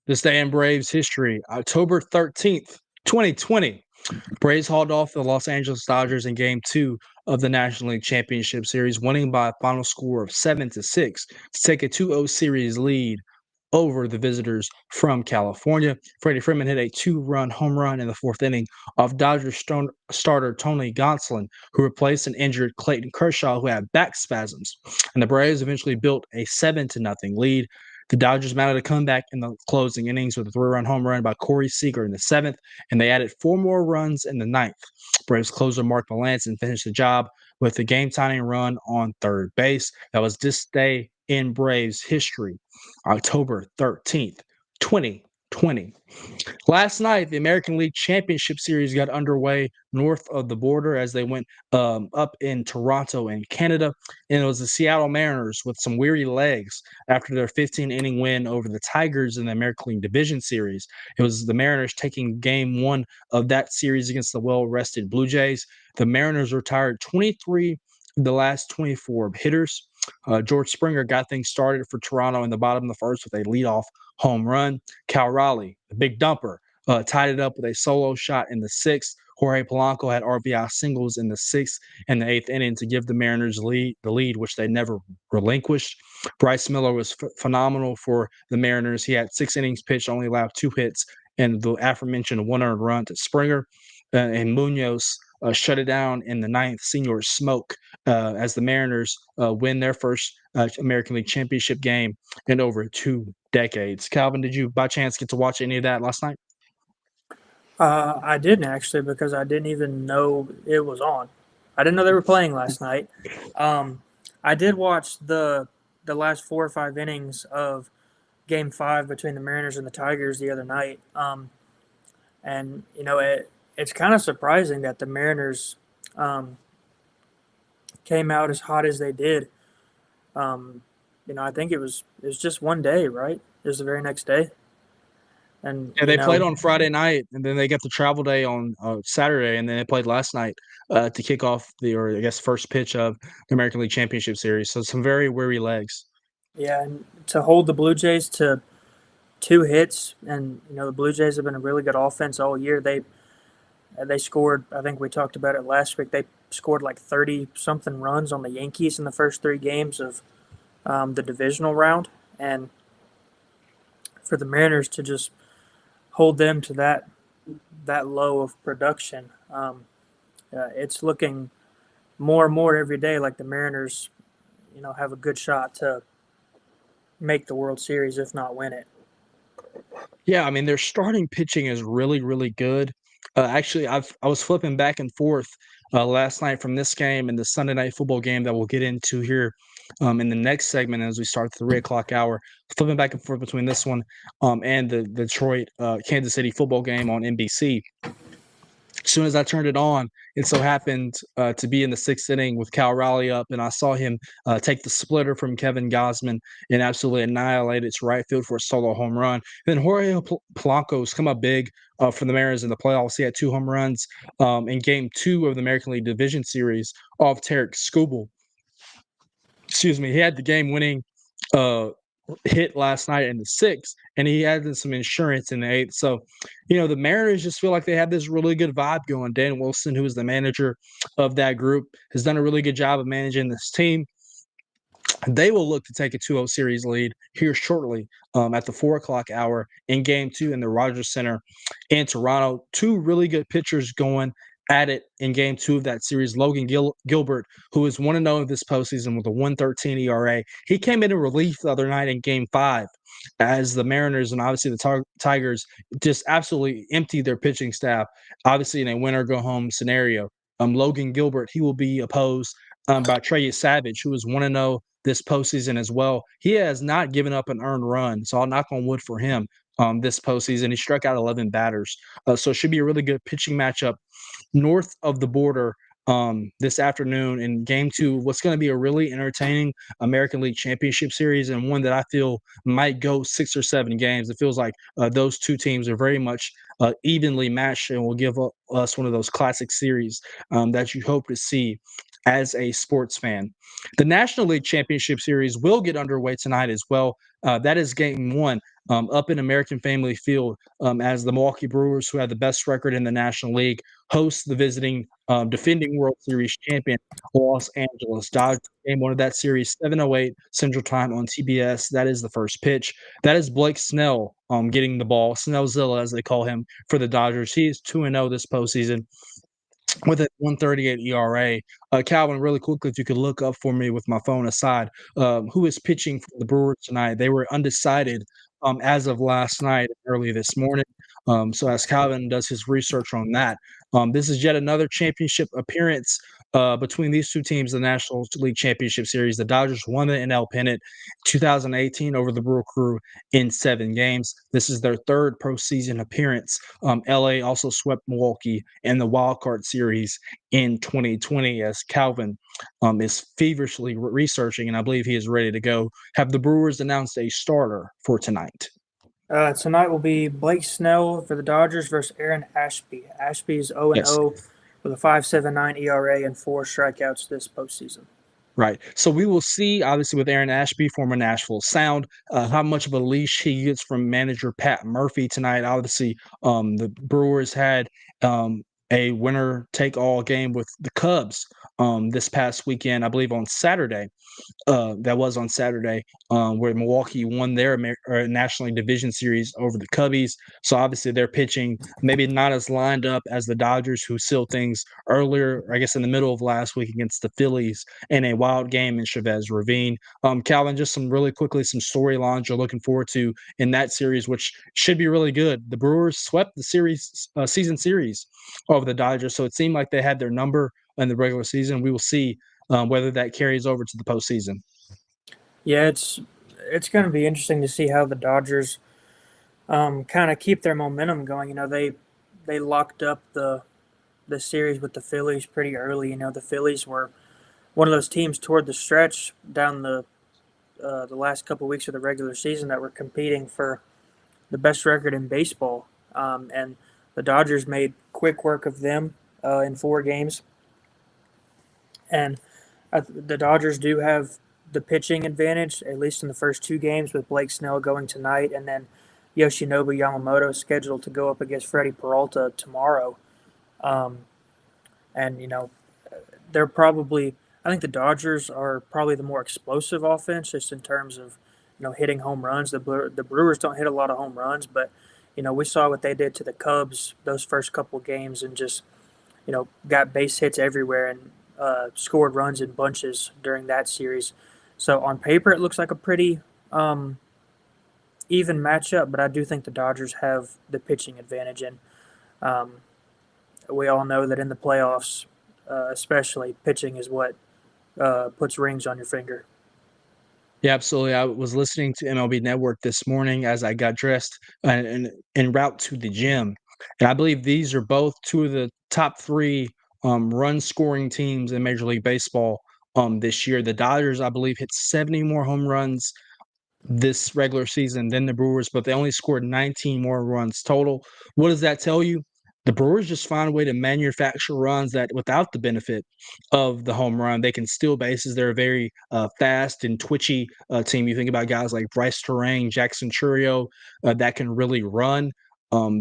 This day in Braves history, October 13th, 2020. Braves hauled off the Los Angeles Dodgers in Game 2 of the National League Championship Series, winning by a final score of 7-6 to take a 2-0 series lead over the visitors from California. Freddie Freeman hit a 2-run home run in the 4th inning off Dodgers starter Tony Gonsolin, who replaced an injured Clayton Kershaw, who had back spasms. And the Braves eventually built a 7-0 lead. The Dodgers mounted a comeback in the closing innings with a 3-run home run by Corey Seager in the 7th, and they added 4 more runs in the 9th. Braves closer Mark Melancon finished the job with a game-tying run on third base. That was this day in Braves history, October 13th, 2020. Last night, the American League Championship Series got underway north of the border as they went up in Toronto and Canada. And it was the Seattle Mariners with some weary legs after their 15-inning win over the Tigers in the American League Division Series. It was the Mariners taking Game 1 of that series against the well-rested Blue Jays. The Mariners retired 23 of the last 24 hitters. George Springer got things started for Toronto in the bottom of the first with a leadoff home run. Cal Raleigh, the big dumper, tied it up with a solo shot in the 6th. Jorge Polanco had RBI singles in the 6th and the 8th inning to give the Mariners the lead, which they never relinquished. Bryce Miller was phenomenal for the Mariners. He had 6 innings pitched, only allowed 2 hits, and the aforementioned 1 earned run to Springer. And Munoz shut it down in the ninth. Senior smoke as the Mariners win their first American League Championship game in over 2 decades. Calvin, did you by chance get to watch any of that last night? I didn't actually because I didn't even know it was on. I didn't know they were playing last night. I did watch the last 4 or 5 innings of Game 5 between the Mariners and the Tigers the other night. And it's kind of surprising that the Mariners came out as hot as they did. I think it was just one day, right? It was the very next day. And Yeah, they played on Friday night, and then they got the travel day on Saturday, and then they played last night to kick off first pitch of the American League Championship Series. So some very weary legs. Yeah, and to hold the Blue Jays to 2 hits, and the Blue Jays have been a really good offense all year. They scored. I think we talked about it last week. They scored like 30-something runs on the Yankees in the first 3 games of the divisional round, and for the Mariners to just hold them to that low of production, it's looking more and more every day like the Mariners, have a good shot to make the World Series, if not win it. Yeah, I mean, their starting pitching is really, really good. Actually, I was flipping back and forth last night from this game and the Sunday Night Football game that we'll get into here in the next segment as we start the 3 o'clock hour. Flipping back and forth between this one and the Detroit Kansas City football game on NBC. As soon as I turned it on, it so happened to be in the 6th inning with Cal Raleigh up, and I saw him take the splitter from Kevin Gausman and absolutely annihilate it to right field for a solo home run. Then Jorge Polanco's come up big for the Mariners in the playoffs. He had 2 home runs in Game 2 of the American League Division Series off Tarek Skubal. Excuse me. He had the game-winning hit last night in the 6th, and he added some insurance in the 8th. So, the Mariners just feel like they have this really good vibe going. Dan Wilson, who is the manager of that group, has done a really good job of managing this team. They will look to take a 2-0 series lead here shortly at the 4 o'clock hour in Game 2 in the Rogers Center in Toronto. 2 really good pitchers going at it in Game 2 of that series. Logan Gilbert, who is 1-0 this postseason with a 1.13 ERA. He came in relief the other night in Game 5 as the Mariners and obviously the Tigers just absolutely emptied their pitching staff, obviously in a win-or-go-home scenario. Logan Gilbert, he will be opposed by Trey Savage, who is 1-0 this postseason as well. He has not given up an earned run, so I'll knock on wood for him this postseason. He struck out 11 batters. So it should be a really good pitching matchup north of the border this afternoon in Game 2. What's going to be a really entertaining American League Championship Series, and one that I feel might go 6 or 7 games. It feels like those 2 teams are very much evenly matched and will give us one of those classic series that you hope to see as a sports fan. The National League Championship Series will get underway tonight as well. That is Game 1 up in American Family Field as the Milwaukee Brewers, who have the best record in the National League, host the visiting defending World Series champion Los Angeles Dodgers. Game 1 of that series, 7:08 Central Time on TBS. That is the first pitch. That is Blake Snell getting the ball, Snellzilla as they call him, for the Dodgers. He is 2-0 this postseason with a 1.38 ERA. Calvin, really quickly, if you could look up for me with my phone aside, who is pitching for the Brewers tonight? They were undecided as of last night, early this morning. So as Calvin does his research on that, this is yet another championship appearance between these 2 teams in the National League Championship Series. The Dodgers won the NL pennant 2018 over the Brewer Crew in 7 games. This is their 3rd postseason appearance. LA also swept Milwaukee in the Wild Card Series in 2020 as Calvin is feverishly researching, and I believe he is ready to go. Have the Brewers announced a starter for tonight? Tonight will be Blake Snell for the Dodgers versus Aaron Ashby. Ashby's 0-0 with a 5.79 ERA and 4 strikeouts this postseason. Right. So we will see, obviously, with Aaron Ashby, former Nashville Sound, how much of a leash he gets from manager Pat Murphy tonight. Obviously, the Brewers had a winner-take-all game with the Cubs this past weekend, I believe on Saturday. That was on Saturday, where Milwaukee won their National League Division Series over the Cubbies. So obviously they're pitching maybe not as lined up as the Dodgers, who sealed things earlier, I guess in the middle of last week against the Phillies in a wild game in Chavez Ravine. Calvin, just some storylines you're looking forward to in that series, which should be really good. The Brewers swept the season series over the Dodgers, so it seemed like they had their number in the regular season. We will see whether that carries over to the postseason. Yeah, it's going to be interesting to see how the Dodgers kind of keep their momentum going. They locked up the series with the Phillies pretty early. The Phillies were one of those teams toward the stretch down the last couple of weeks of the regular season that were competing for the best record in baseball, and the Dodgers made quick work of them in 4 games. And the Dodgers do have the pitching advantage, at least in the first 2 games, with Blake Snell going tonight, and then Yoshinobu Yamamoto scheduled to go up against Freddie Peralta tomorrow. And they're probably, I think the Dodgers are probably the more explosive offense, just in terms of hitting home runs. The Brewers don't hit a lot of home runs, but we saw what they did to the Cubs those first couple games, and just got base hits everywhere and scored runs in bunches during that series. So on paper, it looks like a pretty even matchup, but I do think the Dodgers have the pitching advantage. And we all know that in the playoffs, especially, pitching is what puts rings on your finger. Yeah, absolutely. I was listening to MLB Network this morning as I got dressed and en route to the gym. And I believe these are both 2 of the top 3 run scoring teams in Major League Baseball this year. The Dodgers, I believe, hit 70 more home runs this regular season than the Brewers, but they only scored 19 more runs total. What does that tell you? The Brewers just find a way to manufacture runs that, without the benefit of the home run, they can steal bases. They're a very fast and twitchy team. You think about guys like Bryce Terang, Jackson Churio, that can really run.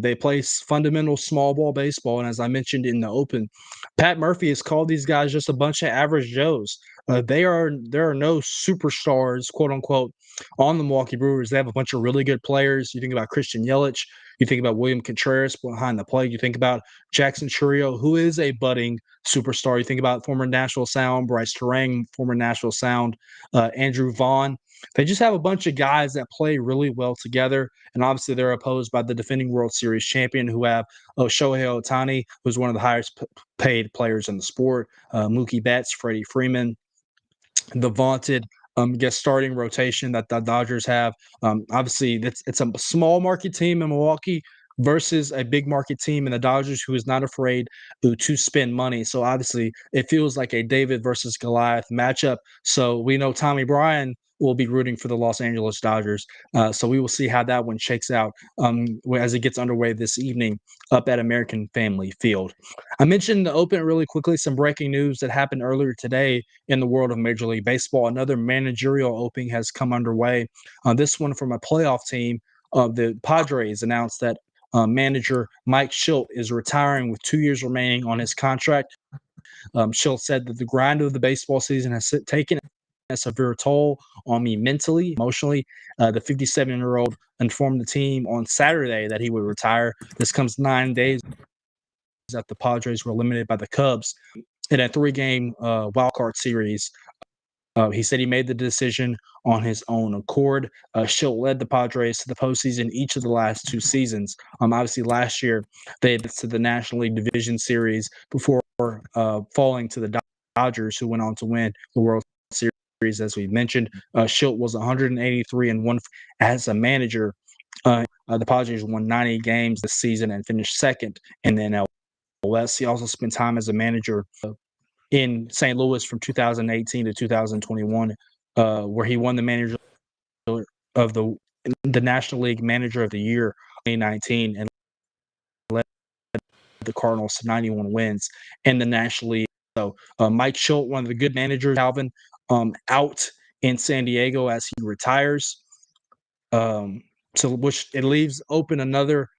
They play fundamental small ball baseball, and as I mentioned in the open, Pat Murphy has called these guys just a bunch of average Joes. There are no superstars, quote unquote, on the Milwaukee Brewers. They have a bunch of really good players. You think about Christian Yelich, you think about William Contreras behind the plate, you think about Jackson Churio, who is a budding superstar. You think about former Nashville Sound, Bryce Terang, former Nashville Sound, Andrew Vaughn. They just have a bunch of guys that play really well together, and obviously they're opposed by the defending World Series champion, who have Shohei Ohtani, who's one of the highest paid players in the sport, Mookie Betts, Freddie Freeman, the vaunted starting rotation that the Dodgers have. Obviously, it's a small market team in Milwaukee versus a big market team in the Dodgers, who is not afraid to spend money. So obviously, it feels like a David versus Goliath matchup. So we know Tommy Bryan will be rooting for the Los Angeles Dodgers. So we will see how that one shakes out as it gets underway this evening up at American Family Field. I mentioned the Open really quickly, some breaking news that happened earlier today in the world of Major League Baseball. Another managerial opening has come underway. This one from a playoff team. The Padres announced that manager Mike Shildt is retiring with 2 years remaining on his contract. Shildt said that the grind of the baseball season has taken a severe toll on me mentally, emotionally. The 57-year-old informed the team on Saturday that he would retire. This comes 9 days after the Padres were eliminated by the Cubs in a 3-game wild card series. He said he made the decision on his own accord. Shildt led the Padres to the postseason each of the last 2 seasons. Obviously, last year they had to the National League Division Series before falling to the Dodgers, who went on to win the World Series, as we mentioned. Shildt was 183-1 as a manager. The Padres won 90 games this season and finished second in the NL. He also spent time as a manager in St. Louis from 2018 to 2021, where he won the manager of the National League Manager of the Year 2019 and led the Cardinals to 91 wins in the National League. So Mike Shildt, one of the good managers, Calvin, out in San Diego as he retires. So which it leaves open another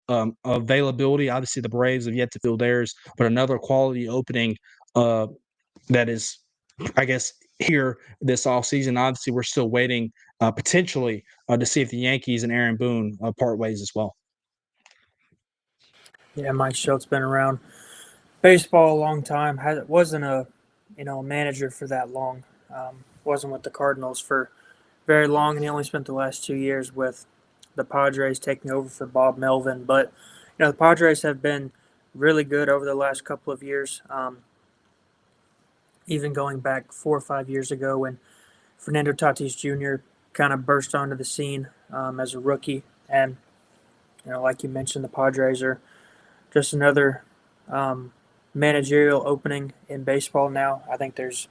availability. Obviously, the Braves have yet to fill theirs, but another quality opening that is, I guess, here this offseason. Obviously, we're still waiting potentially to see if the Yankees and Aaron Boone part ways as well. Yeah, Mike Schultz been around baseball a long time. Wasn't a manager for that long. Wasn't with the Cardinals for very long, and he only spent the last 2 years with the Padres, taking over for Bob Melvin. But the Padres have been really good over the last couple of years. Even going back 4 or 5 years ago when Fernando Tatis Jr. kind of burst onto the scene as a rookie, and like you mentioned, the Padres are just another managerial opening in baseball now. I think there's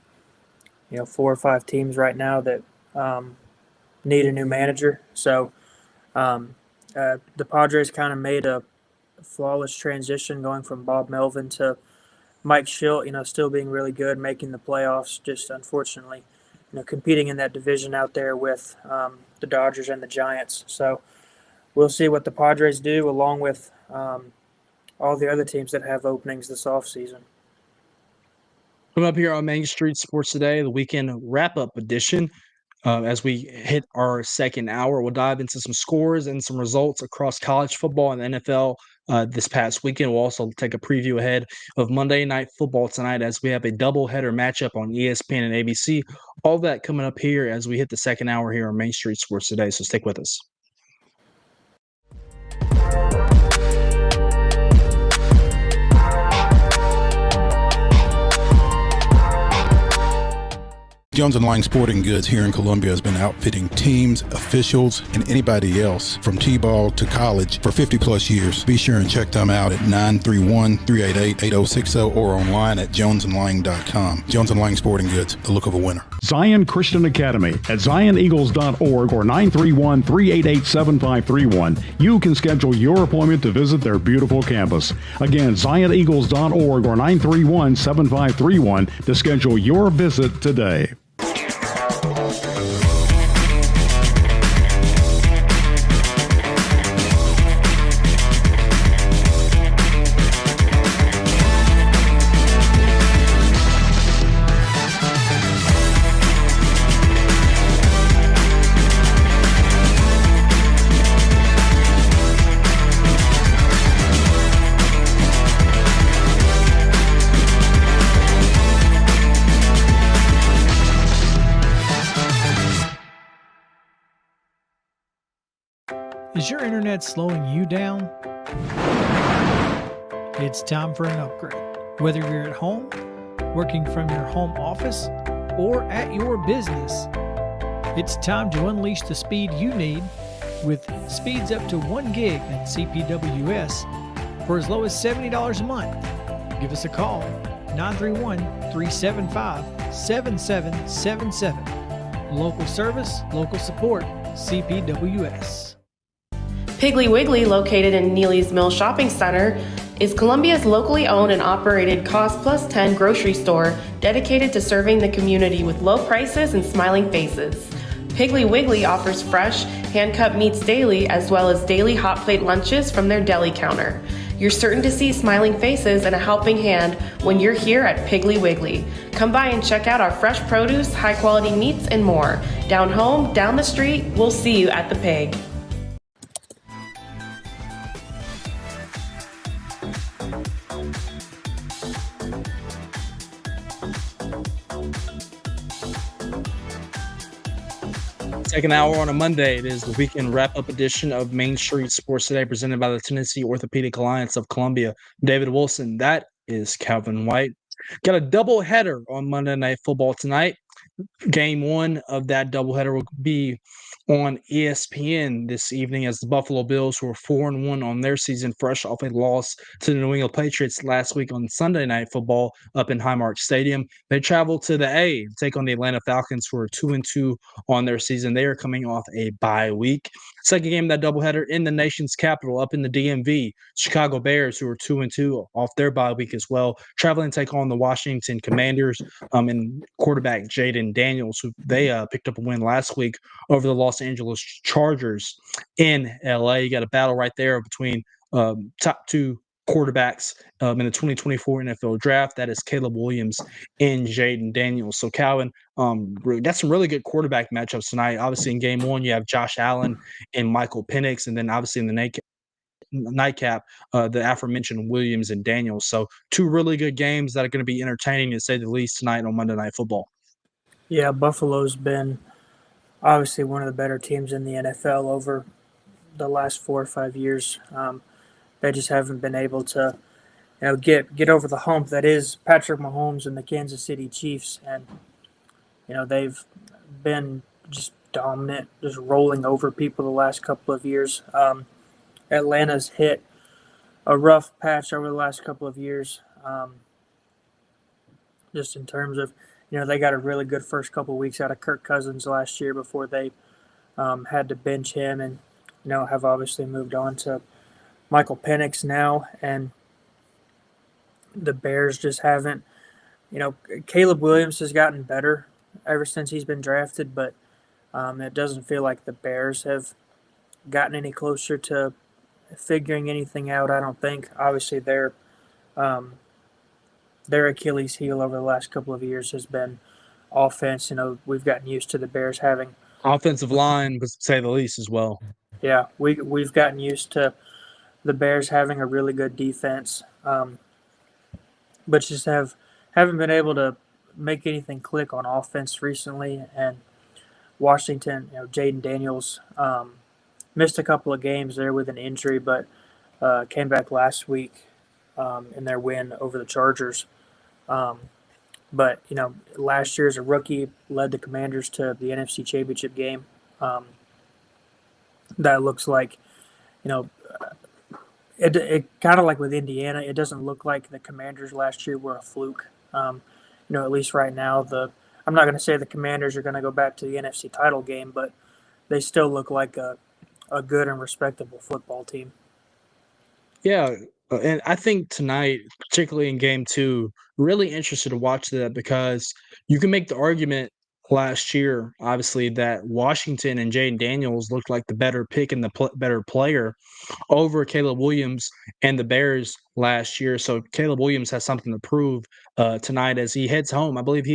4 or 5 teams right now that need a new manager. So the Padres kind of made a flawless transition going from Bob Melvin to Mike Schilt, still being really good, making the playoffs, just unfortunately, competing in that division out there with the Dodgers and the Giants. So we'll see what the Padres do, along with all the other teams that have openings this offseason. Coming up here on Main Street Sports Today, the weekend wrap-up edition. As we hit our second hour, we'll dive into some scores and some results across college football and the NFL this past weekend. We'll also take a preview ahead of Monday Night Football tonight as we have a doubleheader matchup on ESPN and ABC. All that coming up here as we hit the second hour here on Main Street Sports Today, so stick with us. Jones & Lang Sporting Goods here in Columbia has been outfitting teams, officials, and anybody else from T-ball to college for 50-plus years. Be sure and check them out at 931-388-8060 or online at jonesandlang.com. Jones & Lang Sporting Goods, the look of a winner. Zion Christian Academy at zioneagles.org or 931-388-7531. You can schedule your appointment to visit their beautiful campus. Again, zioneagles.org or 931-7531 to schedule your visit today. Is your internet slowing you down? It's time for an upgrade. Whether you're at home, working from your home office, or at your business, it's time to unleash the speed you need with speeds up to 1 gig at CPWS for as low as $70 a month. Give us a call, 931-375-7777. Local service, local support, CPWS. Piggly Wiggly, located in Neely's Mill Shopping Center, is Columbia's locally owned and operated Cost Plus 10 grocery store dedicated to serving the community with low prices and smiling faces. Piggly Wiggly offers fresh, hand-cut meats daily, as well as daily hot plate lunches from their deli counter. You're certain to see smiling faces and a helping hand when you're here at Piggly Wiggly. Come by and check out our fresh produce, high-quality meats, and more. Down home, down the street, we'll see you at the Pig. Second hour on a Monday. It is the weekend wrap-up edition of Main Street Sports Today, presented by the Tennessee Orthopedic Alliance of Columbia. David Wilson, that is Calvin White. Got a double header on Monday Night Football tonight. Game one of that doubleheader will be on ESPN this evening as the Buffalo Bills, who are 4-1 on their season, fresh off a loss to the New England Patriots last week on Sunday Night Football up in Highmark Stadium. They travel to the A to take on the Atlanta Falcons, who are 2-2 on their season. They are coming off a bye week. Second game of that doubleheader in the nation's capital, up in the DMV, Chicago Bears, who are 2-2 off their bye week as well, traveling to take on the Washington Commanders and quarterback Jaden Daniels, who they picked up a win last week over the Los Angeles Chargers in LA. You got a battle right there between top two quarterbacks in the 2024 NFL draft. That is Caleb Williams and Jaden Daniels. So, Calvin, that's some really good quarterback matchups tonight. Obviously, in game one, you have Josh Allen and Michael Penix, and then obviously in the nightcap, the aforementioned Williams and Daniels. So, two really good games that are going to be entertaining, to say the least, tonight on Monday Night Football. Yeah, Buffalo's been obviously one of the better teams in the NFL over the last 4 or 5 years. They just haven't been able to, get over the hump that is Patrick Mahomes and the Kansas City Chiefs, and they've been just dominant, just rolling over people the last couple of years. Atlanta's hit a rough patch over the last couple of years, just in terms of, they got a really good first couple of weeks out of Kirk Cousins last year before they had to bench him, and have obviously moved on to Michael Penix now, and the Bears just haven't. Caleb Williams has gotten better ever since he's been drafted, but it doesn't feel like the Bears have gotten any closer to figuring anything out. I don't think. Obviously, their Achilles heel over the last couple of years has been offense. We've gotten used to the Bears having offensive line, to say the least, as well. Yeah, we've gotten used to the Bears having a really good defense, but just haven't been able to make anything click on offense recently. And Washington, Jaden Daniels missed a couple of games there with an injury, but came back last week in their win over the Chargers. But last year as a rookie, led the Commanders to the NFC Championship game. That looks like, it kind of like with Indiana, it doesn't look like the Commanders last year were a fluke. At least right now, I'm not going to say the Commanders are going to go back to the NFC title game, but they still look like a good and respectable football team. Yeah, and I think tonight, particularly in game two, really interested to watch that, because you can make the argument last year, obviously, that Washington and Jaden Daniels looked like the better pick and the better player over Caleb Williams and the Bears last year. So Caleb Williams has something to prove tonight as he heads home. I believe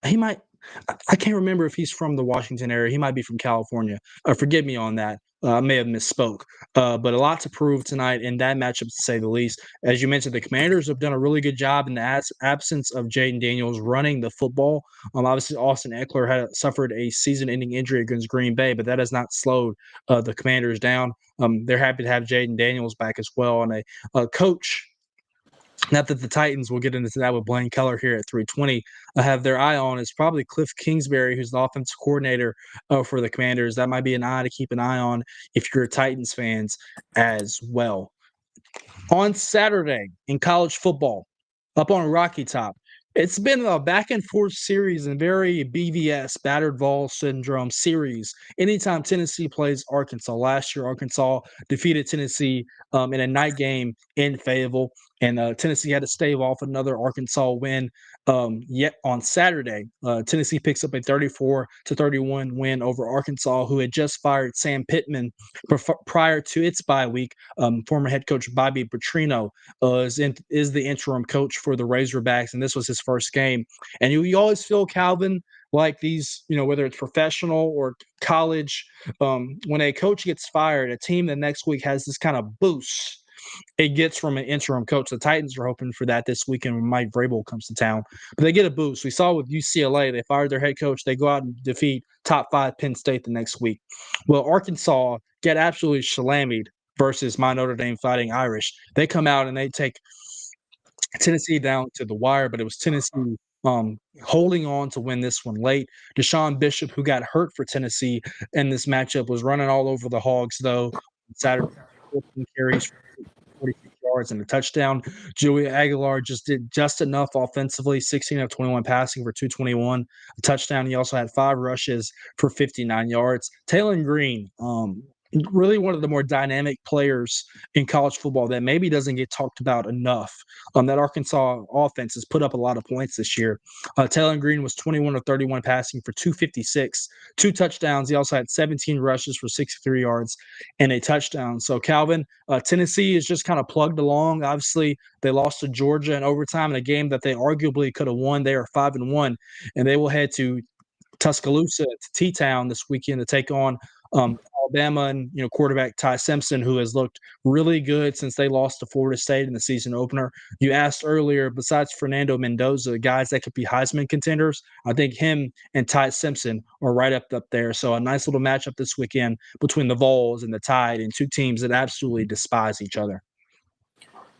I can't remember if he's from the Washington area. He might be from California. Forgive me on that. I may have misspoke. But a lot to prove tonight in that matchup, to say the least. As you mentioned, the Commanders have done a really good job in the absence of Jaden Daniels running the football. Obviously, Austin Eckler had suffered a season-ending injury against Green Bay, but that has not slowed the Commanders down. They're happy to have Jaden Daniels back as well, and a coach. Not that the Titans, will get into that with Blaine Keller here at 3:20, have their eye on is probably Cliff Kingsbury, who's the offensive coordinator for the Commanders. That might be an eye to keep an eye on if you're Titans fans as well. On Saturday in college football, up on Rocky Top, it's been a back and forth series and very BVS, battered ball syndrome series. Anytime Tennessee plays Arkansas, last year Arkansas defeated Tennessee in a night game in Fayetteville, and Tennessee had to stave off another Arkansas win. Yet on Saturday, Tennessee picks up a 34-31 win over Arkansas, who had just fired Sam Pittman prior to its bye week. Former head coach Bobby Petrino is the interim coach for the Razorbacks, and this was his first game. And you always feel, Calvin, like these, whether it's professional or college, when a coach gets fired, a team the next week has this kind of boost it gets from an interim coach. The Titans are hoping for that this weekend when Mike Vrabel comes to town. But they get a boost. We saw with UCLA, they fired their head coach. They go out and defeat top 5 Penn State the next week. Well, Arkansas get absolutely shalamied versus my Notre Dame Fighting Irish. They come out and they take Tennessee down to the wire, but it was Tennessee holding on to win this one late. Deshaun Bishop, who got hurt for Tennessee in this matchup, was running all over the Hogs, though. Saturday, 14 carries, 46 yards and a touchdown. Joey Aguilar just did just enough offensively, 16 of 21 passing for 221, a touchdown. He also had 5 rushes for 59 yards. Taylor Green, really one of the more dynamic players in college football that maybe doesn't get talked about enough. That Arkansas offense has put up a lot of points this year. Taylor Green was 21 of 31 passing for 256, 2 touchdowns. He also had 17 rushes for 63 yards and a touchdown. So, Calvin, Tennessee is just kind of plugged along. Obviously, they lost to Georgia in overtime in a game that they arguably could have won. They are 5-1, and they will head to Tuscaloosa to T-Town this weekend to take on Alabama and quarterback Ty Simpson, who has looked really good since they lost to Florida State in the season opener. You asked earlier, besides Fernando Mendoza, guys that could be Heisman contenders, I think him and Ty Simpson are right up there. So a nice little matchup this weekend between the Vols and the Tide, and two teams that absolutely despise each other.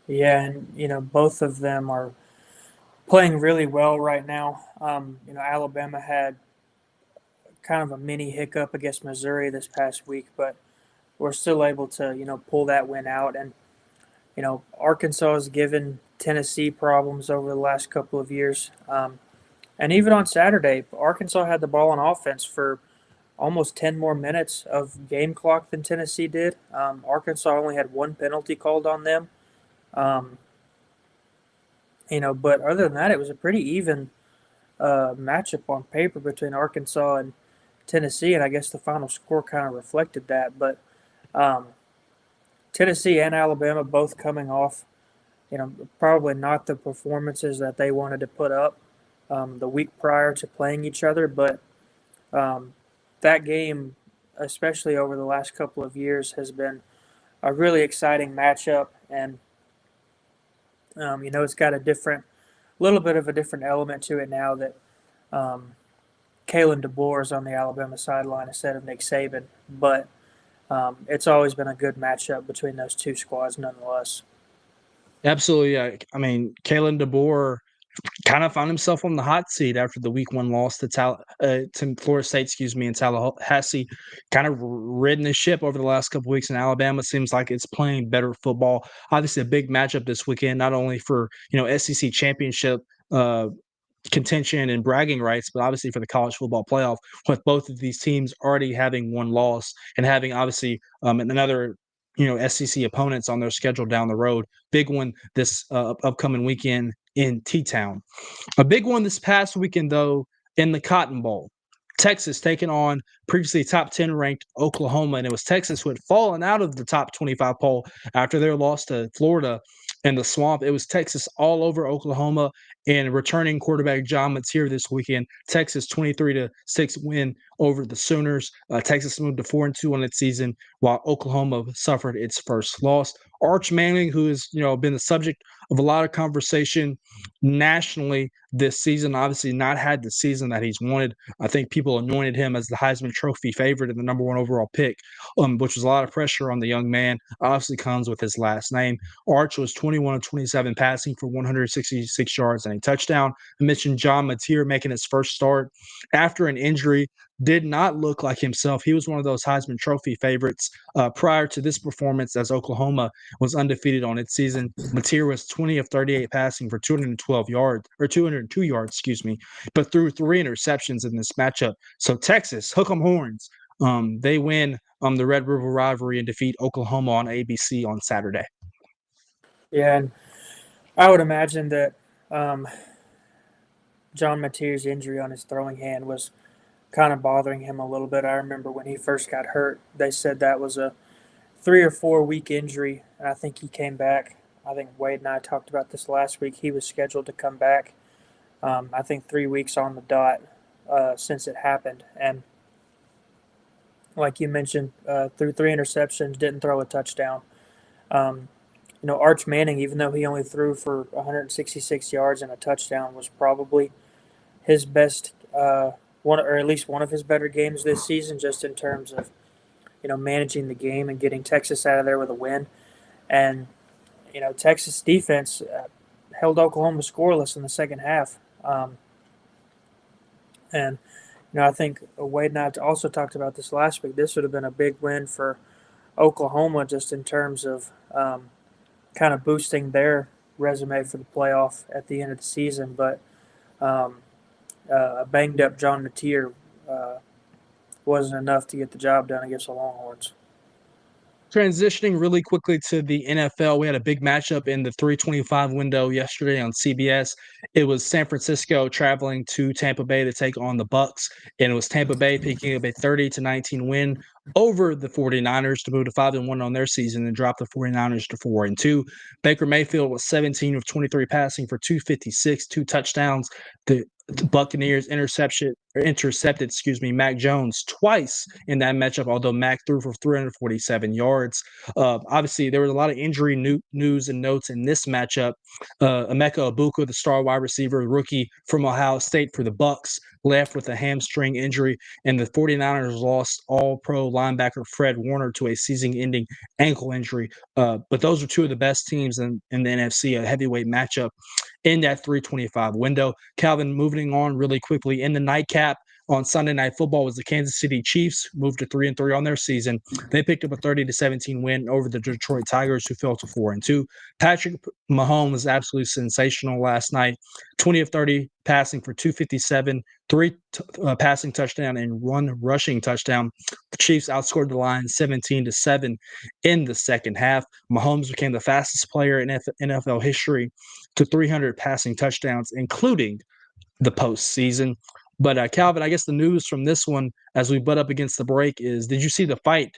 Yeah, and both of them are playing really well right now. Alabama had kind of a mini hiccup against Missouri this past week, but we're still able to pull that win out. And Arkansas has given Tennessee problems over the last couple of years. And even on Saturday, Arkansas had the ball on offense for almost 10 more minutes of game clock than Tennessee did. Arkansas only had 1 penalty called on them. But other than that, it was a pretty even matchup on paper between Arkansas and Tennessee, and I guess the final score kind of reflected that. But Tennessee and Alabama both coming off, probably not the performances that they wanted to put up the week prior to playing each other. But that game, especially over the last couple of years, has been a really exciting matchup. And, it's got little bit of a different element to it now that Kalen DeBoer is on the Alabama sideline instead of Nick Saban. But it's always been a good matchup between those two squads nonetheless. Absolutely. I mean, Kalen DeBoer kind of found himself on the hot seat after the week 1 loss to Florida State, and Tallahassee kind of ridden the ship over the last couple weeks, and Alabama seems like it's playing better football. Obviously, a big matchup this weekend, not only for SEC championship contention and bragging rights, but obviously for the college football playoff, with both of these teams already having 1 loss and having obviously another SEC opponents on their schedule down the road. Big one this upcoming weekend in T-Town. A big one this past weekend, though, in the Cotton Bowl. Texas taking on previously top 10 ranked Oklahoma, and it was Texas who had fallen out of the top 25 poll after their loss to Florida in the swamp. It was Texas all over Oklahoma, and returning quarterback John Mateer this weekend. Texas 23-6 win over the Sooners. Texas moved to 4-2 on its season, while Oklahoma suffered its first loss. Arch Manning, who has been the subject of a lot of conversation nationally this season, obviously not had the season that he's wanted. I think people anointed him as the Heisman Trophy favorite and the number 1 overall pick, which was a lot of pressure on the young man. Obviously comes with his last name. Arch was 21 of 27 passing for 166 yards and a touchdown. I mentioned John Mateer making his first start after an injury. Did not look like himself. He was one of those Heisman Trophy favorites prior to this performance, as Oklahoma was undefeated on its season. Mateer was 20 of 38 passing for 202 yards, but threw 3 interceptions in this matchup. So Texas, hook 'em horns. They win the Red River rivalry and defeat Oklahoma on ABC on Saturday. Yeah, and I would imagine that John Mateer's injury on his throwing hand was kind of bothering him a little bit. I remember when he first got hurt, they said that was a 3 or 4 week injury, and I think he came back. I think Wade and I talked about this last week. He was scheduled to come back, I think 3 weeks on the dot since it happened. And like you mentioned, threw 3 interceptions, didn't throw a touchdown. Arch Manning, even though he only threw for 166 yards and a touchdown, was probably his best one, or at least one of his better games this season, just in terms of managing the game and getting Texas out of there with a win. And Texas defense held Oklahoma scoreless in the second half. And I think Wade and I also talked about this last week. This would have been a big win for Oklahoma, just in terms of kind of boosting their resume for the playoff at the end of the season. But a banged up John Mateer wasn't enough to get the job done against the Longhorns. Transitioning really quickly to the NFL, we had a big matchup in the 325 window yesterday on CBS. It was San Francisco traveling to Tampa Bay to take on the Bucks, and it was Tampa Bay picking up a 30-19 win over the 49ers to move to 5-1 on their season and drop the 49ers to 4-2. Baker Mayfield was 17 of 23 passing for 256, 2 touchdowns. The Buccaneers intercepted Mac Jones twice in that matchup, although Mac threw for 347 yards. Obviously, there was a lot of injury news and notes in this matchup. Emeka Egbuka, the star wide receiver, rookie from Ohio State for the Bucks, left with a hamstring injury, and the 49ers lost all-pro linebacker Fred Warner to a season-ending ankle injury. But those are two of the best teams in the NFC, a heavyweight matchup in that 325 window. Calvin, moving on really quickly, in the nightcap on Sunday Night Football was the Kansas City Chiefs, moved to 3-3 on their season. They picked up a 30-17 win over the Detroit Tigers, who fell to 4-2. Patrick Mahomes was absolutely sensational last night. 20 of 30 passing for 257, 3 passing touchdown and 1 rushing touchdown. The Chiefs outscored the Lions 17-7 in the second half. Mahomes became the fastest player in NFL history to 300 passing touchdowns, including the postseason. But Calvin, I guess the news from this one, as we butt up against the break, is did you see the fight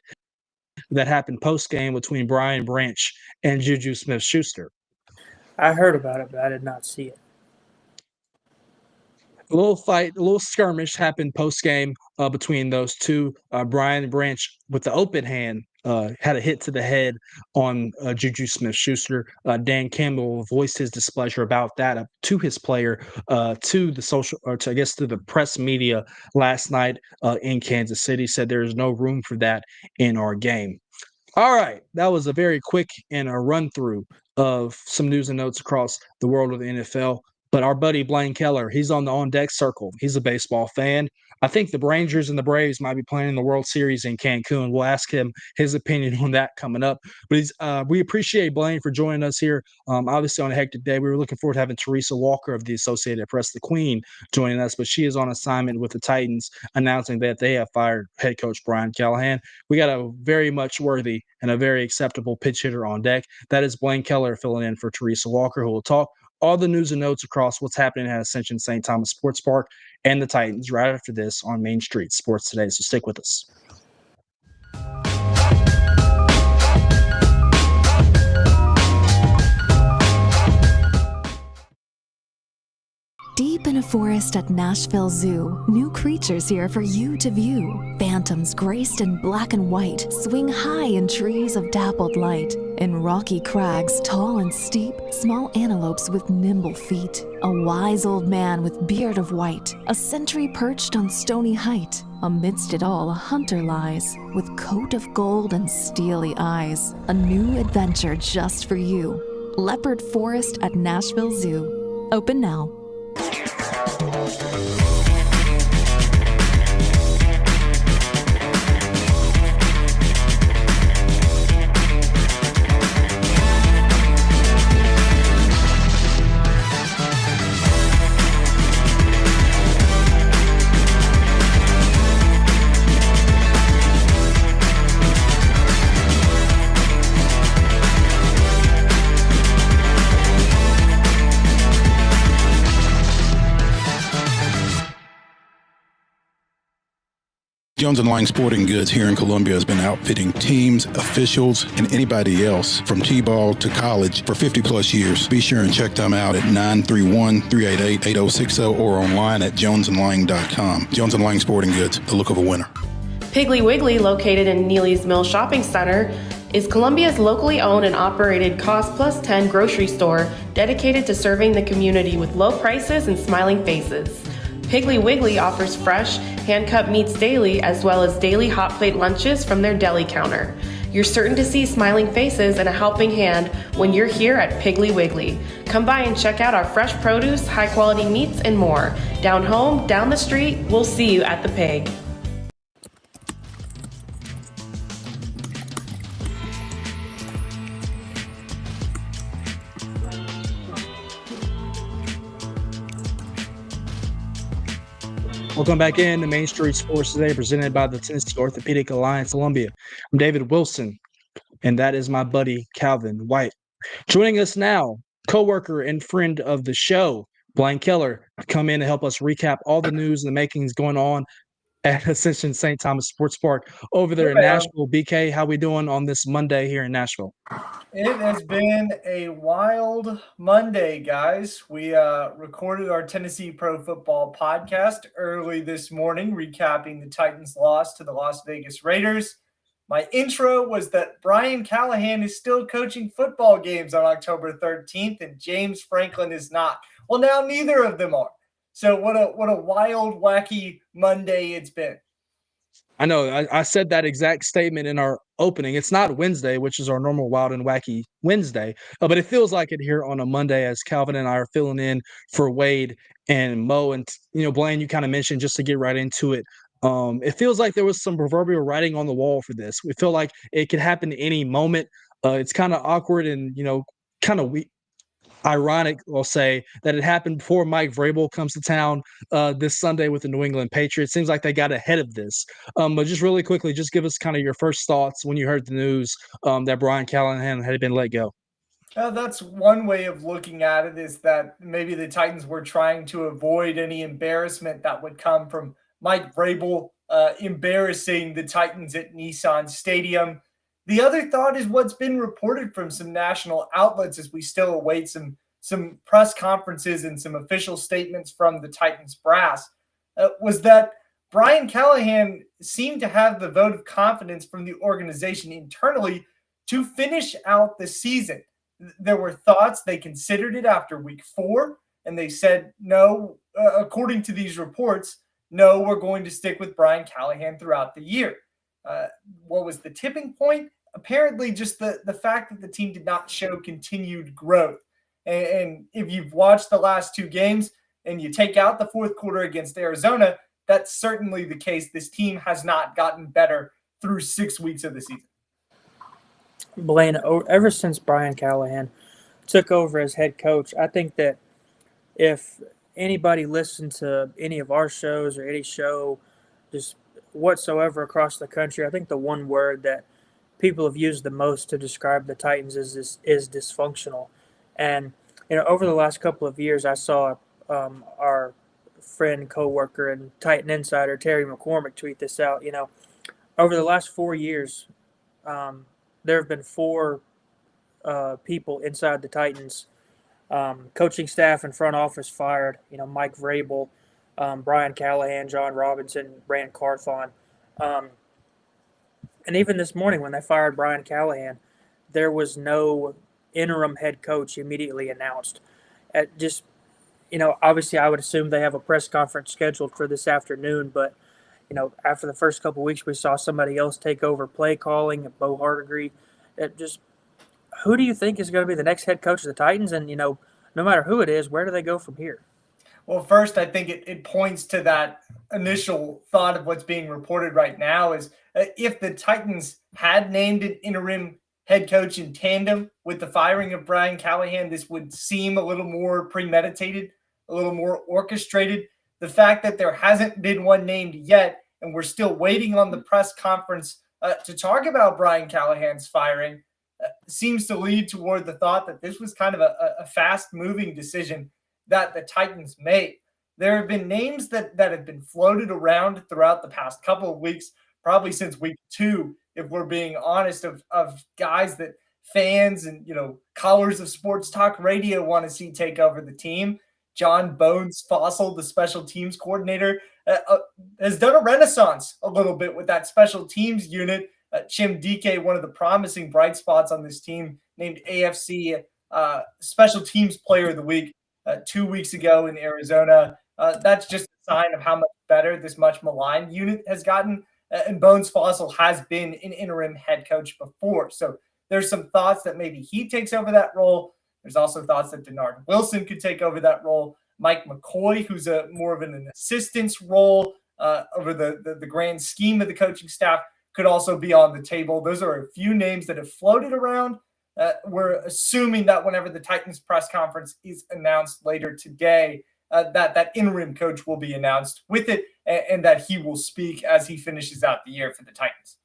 that happened post-game between Brian Branch and Juju Smith-Schuster? I heard about it, but I did not see it. A little fight, a little skirmish happened post-game between those two. Brian Branch, with the open hand, had a hit to the head on Juju Smith-Schuster. Dan Campbell voiced his displeasure about that to his player, to the press media last night in Kansas City. Said there is no room for that in our game. All right, that was a very quick and a run-through of some news and notes across the world of the NFL. But our buddy Blaine Keller, he's on the on-deck circle. He's a baseball fan. I think the Rangers and the Braves might be playing in the World Series in Cancun. We'll ask him his opinion on that coming up. But we appreciate Blaine for joining us here. Obviously, on a hectic day, we were looking forward to having Teresa Walker of the Associated Press, the Queen, joining us. But she is on assignment with the Titans, announcing that they have fired head coach Brian Callahan. We got a very much worthy and a very acceptable pitch hitter on deck. That is Blaine Keller filling in for Teresa Walker, who will talk all the news and notes across what's happening at Ascension St. Thomas Sports Park and the Titans right after this on Main Street Sports Today. So stick with us. Deep in a forest at Nashville Zoo, new creatures here for you to view. Phantoms graced in black and white swing high in trees of dappled light. In rocky crags, tall and steep, small antelopes with nimble feet. A wise old man with beard of white, a sentry perched on stony height. Amidst it all, a hunter lies, with coat of gold and steely eyes. A new adventure just for you. Leopard Forest at Nashville Zoo. Open now. Jones & Lang Sporting Goods here in Columbia has been outfitting teams, officials, and anybody else from T-ball to college for 50-plus years. Be sure and check them out at 931-388-8060 or online at jonesandlang.com. Jones & Lang Sporting Goods, the look of a winner. Piggly Wiggly, located in Neely's Mill Shopping Center, is Columbia's locally owned and operated Cost Plus 10 grocery store dedicated to serving the community with low prices and smiling faces. Piggly Wiggly offers fresh, hand-cut meats daily, as well as daily hot plate lunches from their deli counter. You're certain to see smiling faces and a helping hand when you're here at Piggly Wiggly. Come by and check out our fresh produce, high-quality meats, and more. Down home, down the street, we'll see you at the Pig. Welcome back in to Main Street Sports Today, presented by the Tennessee Orthopedic Alliance Columbia. I'm David Wilson. and that is my buddy Calvin White. Joining us now, coworker and friend of the show, Blaine Keller, to come in and help us recap all the news and the makings going on at Ascension St. Thomas Sports Park over there in Nashville. BK, how we doing on this Monday here in Nashville? It has been a wild Monday, guys. We recorded our Tennessee Pro Football podcast early this morning, recapping the Titans' loss to the Las Vegas Raiders. My intro was that Brian Callahan is still coaching football games on October 13th, and James Franklin is not. Well, now neither of them are. So what a wild, wacky Monday it's been. I know. I said that exact statement in our opening. It's not Wednesday, which is our normal wild and wacky Wednesday, but it feels like it here on a Monday as Calvin and I are filling in for Wade and Mo. And, Blaine, you kind of mentioned, just to get right into it, it feels like there was some proverbial writing on the wall for this. We feel like it could happen any moment. It's kind of awkward and, kind of ironic, I'll say, that it happened before Mike Vrabel comes to town this Sunday with the New England Patriots. Seems like they got ahead of this. But just really quickly, just give us kind of your first thoughts when you heard the news that Brian Callahan had been let go. That's one way of looking at it, is that maybe the Titans were trying to avoid any embarrassment that would come from Mike Vrabel embarrassing the Titans at Nissan Stadium. The other thought is what's been reported from some national outlets as we still await some press conferences and some official statements from the Titans brass, was that Brian Callahan seemed to have the vote of confidence from the organization internally to finish out the season. There were thoughts they considered it after week 4, and they said, no, according to these reports, no, we're going to stick with Brian Callahan throughout the year. What was the tipping point? Apparently just the fact that the team did not show continued growth. And if you've watched the last 2 games and you take out the fourth quarter against Arizona, that's certainly the case. This team has not gotten better through 6 weeks of the season. Blaine, ever since Brian Callahan took over as head coach, I think that if anybody listened to any of our shows or any show just whatsoever across the country, I think the one word that people have used the most to describe the Titans is dysfunctional. And, over the last couple of years, I saw our friend, coworker, and Titan insider, Terry McCormick, tweet this out. Over the last 4 years, there have been 4 people inside the Titans, coaching staff and front office fired. Mike Vrabel, Brian Callahan, John Robinson, Rand Carthon. And even this morning when they fired Brian Callahan, there was no interim head coach immediately announced. Obviously I would assume they have a press conference scheduled for this afternoon, but, after the first couple of weeks, we saw somebody else take over play calling, Bo Hardegree. Who do you think is going to be the next head coach of the Titans? And, no matter who it is, where do they go from here? Well, first, I think it points to that initial thought of what's being reported right now is if the Titans had named an interim head coach in tandem with the firing of Brian Callahan, this would seem a little more premeditated, a little more orchestrated. The fact that there hasn't been one named yet, and we're still waiting on the press conference to talk about Brian Callahan's firing, seems to lead toward the thought that this was kind of a fast-moving decision that the Titans made. There have been names that have been floated around throughout the past couple of weeks, probably since week 2, if we're being honest, of guys that fans and, callers of sports talk radio want to see take over the team. John Bones Fossil, the special teams coordinator, has done a renaissance a little bit with that special teams unit. Chim Dike, one of the promising bright spots on this team, named AFC Special Teams Player of the Week 2 weeks ago in Arizona. That's just a sign of how much better this much maligned unit has gotten. And Bones Fossil has been an interim head coach before. So there's some thoughts that maybe he takes over that role. There's also thoughts that Denard Wilson could take over that role. Mike McCoy, who's more of an assistant's role over the grand scheme of the coaching staff, could also be on the table. Those are a few names that have floated around. We're assuming that whenever the Titans press conference is announced later today, that interim coach will be announced with it, and that he will speak as he finishes out the year for the Titans.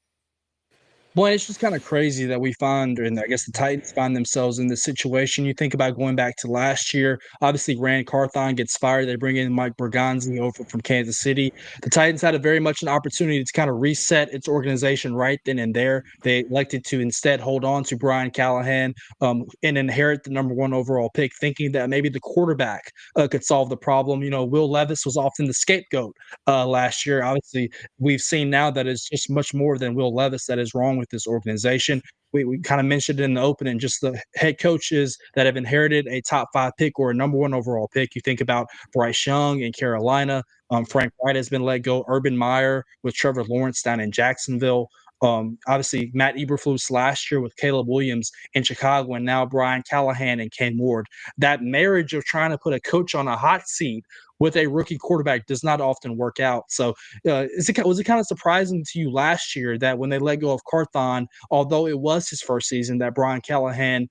Well, it's just kind of crazy that we find, and I guess the Titans find themselves in this situation. You think about going back to last year. Obviously, Rand Carthon gets fired. They bring in Mike Berganzi over from Kansas City. The Titans had a very much an opportunity to kind of reset its organization right then and there. They elected to instead hold on to Brian Callahan and inherit the number one overall pick, thinking that maybe the quarterback could solve the problem. You know, Will Levis was often the scapegoat last year. Obviously, we've seen now that it's just much more than Will Levis that is wrong with this organization. We kind of mentioned it in the opening, just the head coaches that have inherited a top 5 pick or a number one overall pick. You think about Bryce Young in Carolina. Frank Wright has been let go. Urban Meyer with Trevor Lawrence down in Jacksonville. Obviously, Matt Eberflus last year with Caleb Williams in Chicago, and now Brian Callahan and Cam Ward. That marriage of trying to put a coach on a hot seat with a rookie quarterback does not often work out. So, was it kind of surprising to you last year that when they let go of Carthon, although it was his first season, that Brian Callahan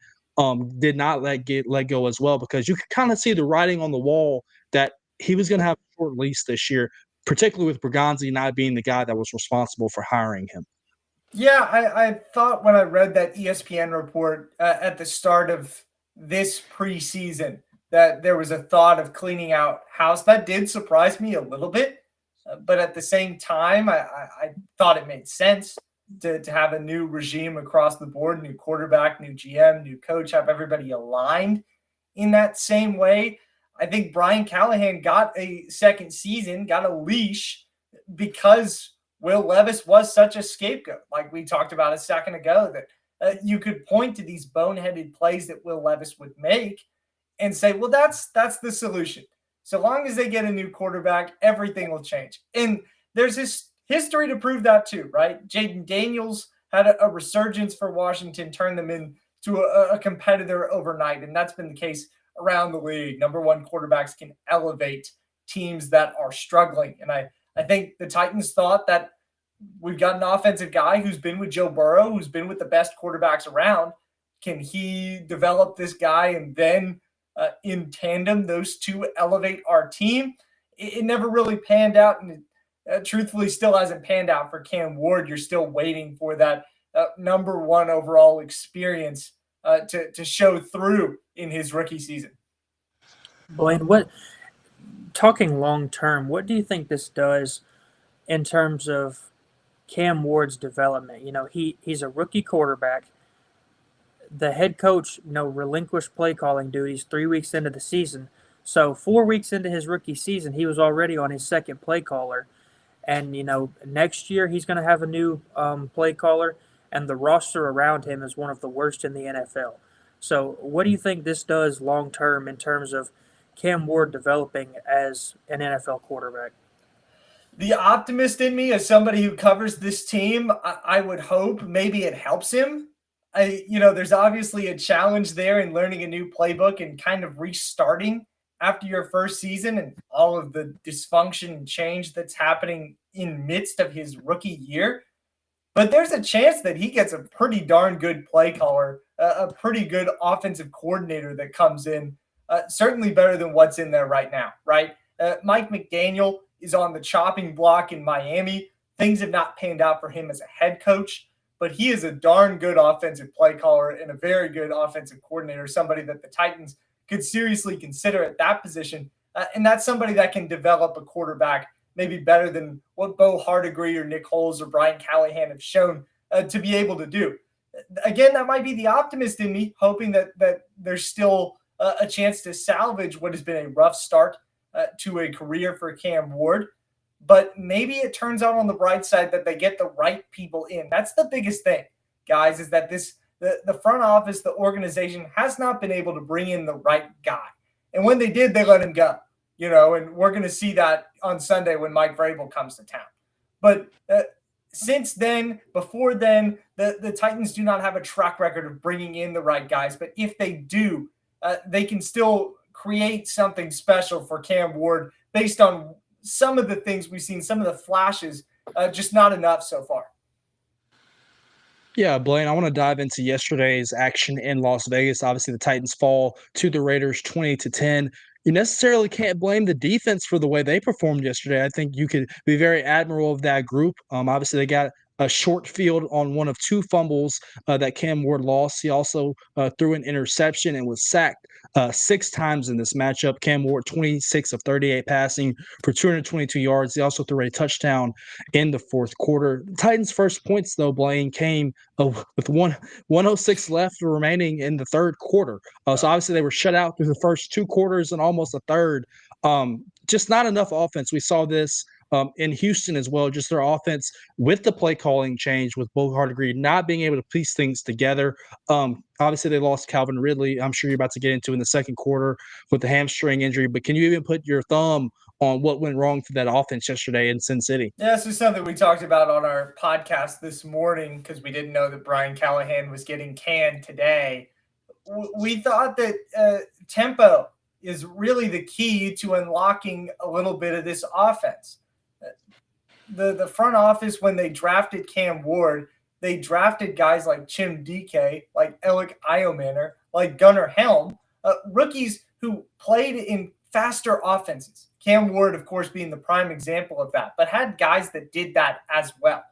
did not let go as well? Because you could kind of see the writing on the wall that he was going to have a short lease this year, particularly with Berganzi not being the guy that was responsible for hiring him. Yeah, I thought when I read that ESPN report at the start of this preseason that there was a thought of cleaning out house. That did surprise me a little bit, but at the same time, I thought it made sense to have a new regime across the board, new quarterback, new GM, new coach, have everybody aligned in that same way. I think Brian Callahan got a second season, got a leash because Will Levis was such a scapegoat, like we talked about a second ago, that you could point to these boneheaded plays that Will Levis would make and say, well, that's the solution. So long as they get a new quarterback, everything will change. And there's this history to prove that too, right? Jaden Daniels had a resurgence for Washington, turned them into a competitor overnight, and that's been the case around the league. Number one quarterbacks can elevate teams that are struggling. And I think the Titans thought that we've got an offensive guy who's been with Joe Burrow, who's been with the best quarterbacks around. Can he develop this guy and then in tandem, those two elevate our team? It never really panned out, and truthfully still hasn't panned out for Cam Ward. You're still waiting for that number one overall experience to show through in his rookie season. Blaine, talking long term, what do you think this does in terms of Cam Ward's development? You know, he's a rookie quarterback. The head coach, relinquished play calling duties 3 weeks into the season. So 4 weeks into his rookie season, he was already on his second play caller. And, next year he's going to have a new play caller, and the roster around him is one of the worst in the NFL. So what do you think this does long term in terms of Cam Ward developing as an NFL quarterback? The optimist in me, as somebody who covers this team, I would hope maybe it helps him. There's obviously a challenge there in learning a new playbook and kind of restarting after your first season and all of the dysfunction and change that's happening in midst of his rookie year. But there's a chance that he gets a pretty darn good play caller, a pretty good offensive coordinator that comes in, certainly better than what's in there right now, right? Mike McDaniel is on the chopping block in Miami. Things have not panned out for him as a head coach, but he is a darn good offensive play caller and a very good offensive coordinator, somebody that the Titans could seriously consider at that position. And that's somebody that can develop a quarterback maybe better than what Bo Hardegree or Nick Foles or Brian Callahan have shown to be able to do. Again, that might be the optimist in me, hoping that there's still a chance to salvage what has been a rough start to a career for Cam Ward. But maybe it turns out on the bright side that they get the right people in. That's the biggest thing, guys, is that the front office, the organization has not been able to bring in the right guy. And when they did, they let him go, and we're going to see that on Sunday when Mike Vrabel comes to town. But since then, before then, the Titans do not have a track record of bringing in the right guys. But if they do, they can still create something special for Cam Ward based on some of the things we've seen, some of the flashes, just not enough so far. Yeah, Blaine, I want to dive into yesterday's action in Las Vegas. Obviously, the Titans fall to the Raiders 20-10. You necessarily can't blame the defense for the way they performed yesterday. I think you could be very admirable of that group. Obviously, they got a short field on one of 2 fumbles that Cam Ward lost. He also threw an interception and was sacked 6 times in this matchup. Cam Ward, 26 of 38 passing for 222 yards. He also threw a touchdown in the fourth quarter. The Titans' first points, though, Blaine, came with 106 left remaining in the third quarter. So obviously they were shut out through the first 2 quarters and almost a third. Just not enough offense. We saw this in Houston as well, just their offense with the play calling change, with Bo Hardegree not being able to piece things together. Obviously, they lost Calvin Ridley. I'm sure you're about to get into in the second quarter with the hamstring injury, but can you even put your thumb on what went wrong for that offense yesterday in Sin City? Yeah, this is something we talked about on our podcast this morning because we didn't know that Brian Callahan was getting canned today. We thought that tempo is really the key to unlocking a little bit of this offense. The front office, when they drafted Cam Ward, they drafted guys like Chim DK, like Alec Iomanner, like Gunnar Helm, rookies who played in faster offenses. Cam Ward, of course, being the prime example of that, but had guys that did that as well.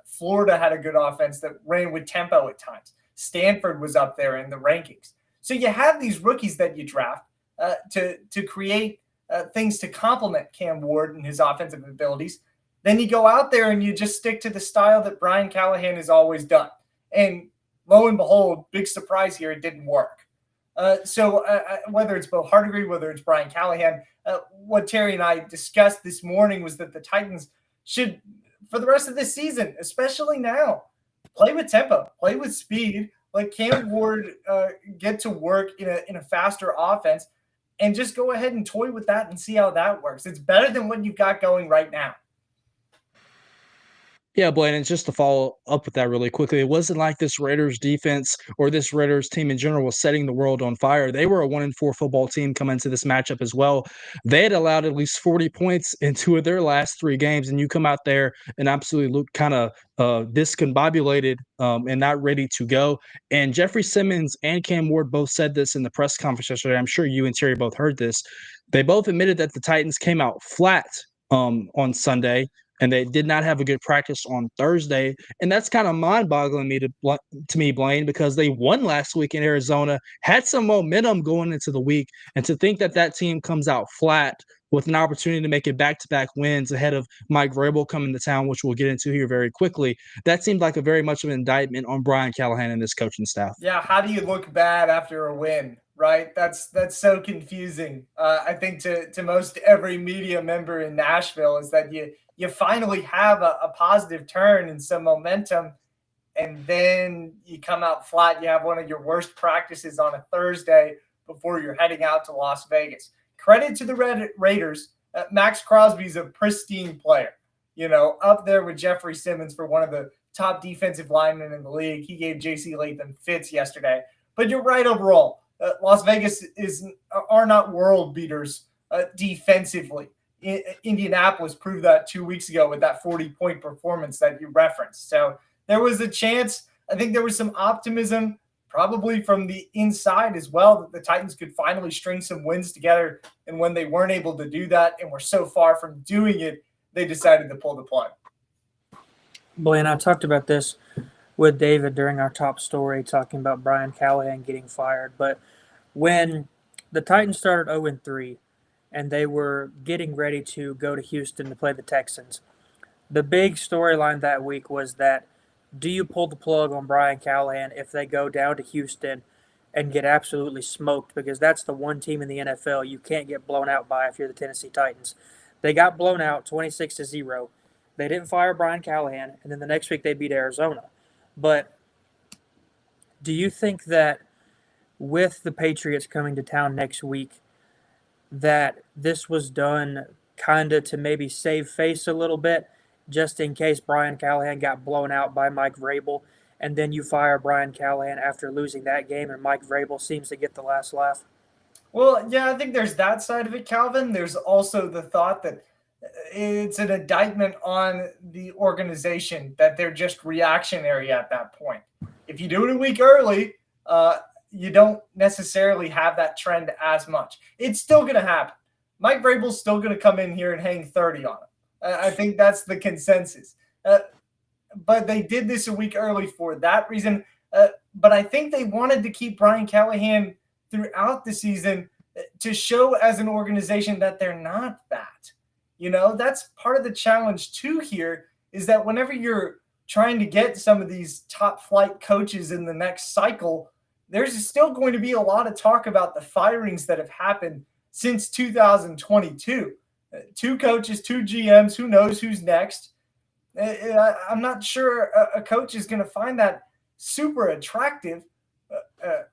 Florida had a good offense that ran with tempo at times. Stanford was up there in the rankings. So you have these rookies that you draft to create things to complement Cam Ward and his offensive abilities. Then you go out there and you just stick to the style that Brian Callahan has always done. And lo and behold, big surprise here, it didn't work. So whether it's Bo Hardegree, whether it's Brian Callahan, what Terry and I discussed this morning was that the Titans should, for the rest of this season, especially now, play with tempo, play with speed, let Cam Ward get to work in a faster offense, and just go ahead and toy with that and see how that works. It's better than what you've got going right now. Yeah, Blaine, and just to follow up with that really quickly, it wasn't like this Raiders defense or this Raiders team in general was setting the world on fire. They were a 1-4 football team coming into this matchup as well. They had allowed at least 40 points in 2 of their last 3 games, and you come out there and absolutely look kind of discombobulated and not ready to go. And Jeffrey Simmons and Cam Ward both said this in the press conference yesterday. I'm sure you and Terry both heard this. They both admitted that the Titans came out flat on Sunday, and they did not have a good practice on Thursday. And that's kind of mind-boggling to me, Blaine, because they won last week in Arizona, had some momentum going into the week, and to think that that team comes out flat with an opportunity to make it back-to-back wins ahead of Mike Vrabel coming to town, which we'll get into here very quickly, that seemed like a very much of an indictment on Brian Callahan and this coaching staff. Yeah, how do you look bad after a win, right? That's so confusing. I think to most every media member in Nashville is that you finally have a positive turn and some momentum, and then you come out flat. You have one of your worst practices on a Thursday before you're heading out to Las Vegas. Credit to the Raiders. Max Crosby's a pristine player, up there with Jeffrey Simmons for one of the top defensive linemen in the league. He gave J.C. Latham fits yesterday. But you're right overall. Las Vegas are not world beaters defensively. Indianapolis proved that 2 weeks ago with that 40-point performance that you referenced. So there was a chance. I think there was some optimism probably from the inside as well that the Titans could finally string some wins together. And when they weren't able to do that and were so far from doing it, they decided to pull the plug. Blaine, I talked about this with David during our top story, talking about Brian Callahan getting fired. But when the Titans started 0-3 and they were getting ready to go to Houston to play the Texans, the big storyline that week was that, do you pull the plug on Brian Callahan if they go down to Houston and get absolutely smoked? Because that's the one team in the NFL you can't get blown out by if you're the Tennessee Titans. They got blown out 26-0. They didn't fire Brian Callahan, and then the next week they beat Arizona. But do you think that with the Patriots coming to town next week, that this was done kind of to maybe save face a little bit, just in case Brian Callahan got blown out by Mike Vrabel, and then you fire Brian Callahan after losing that game and Mike Vrabel seems to get the last laugh? Well, yeah, I think there's that side of it, Calvin. There's also the thought that it's an indictment on the organization that they're just reactionary at that point. If you do it a week early, you don't necessarily have that trend as much. It's still going to happen. Mike Vrabel's still going to come in here and hang 30 on him. I think that's the consensus. but they did this a week early for that reason. But I think they wanted to keep Brian Callahan throughout the season to show as an organization that they're not that. That's part of the challenge too here, is that whenever you're trying to get some of these top flight coaches in the next cycle, there's still going to be a lot of talk about the firings that have happened since 2022. 2 coaches, 2 GMs, who knows who's next. I'm not sure a coach is going to find that super attractive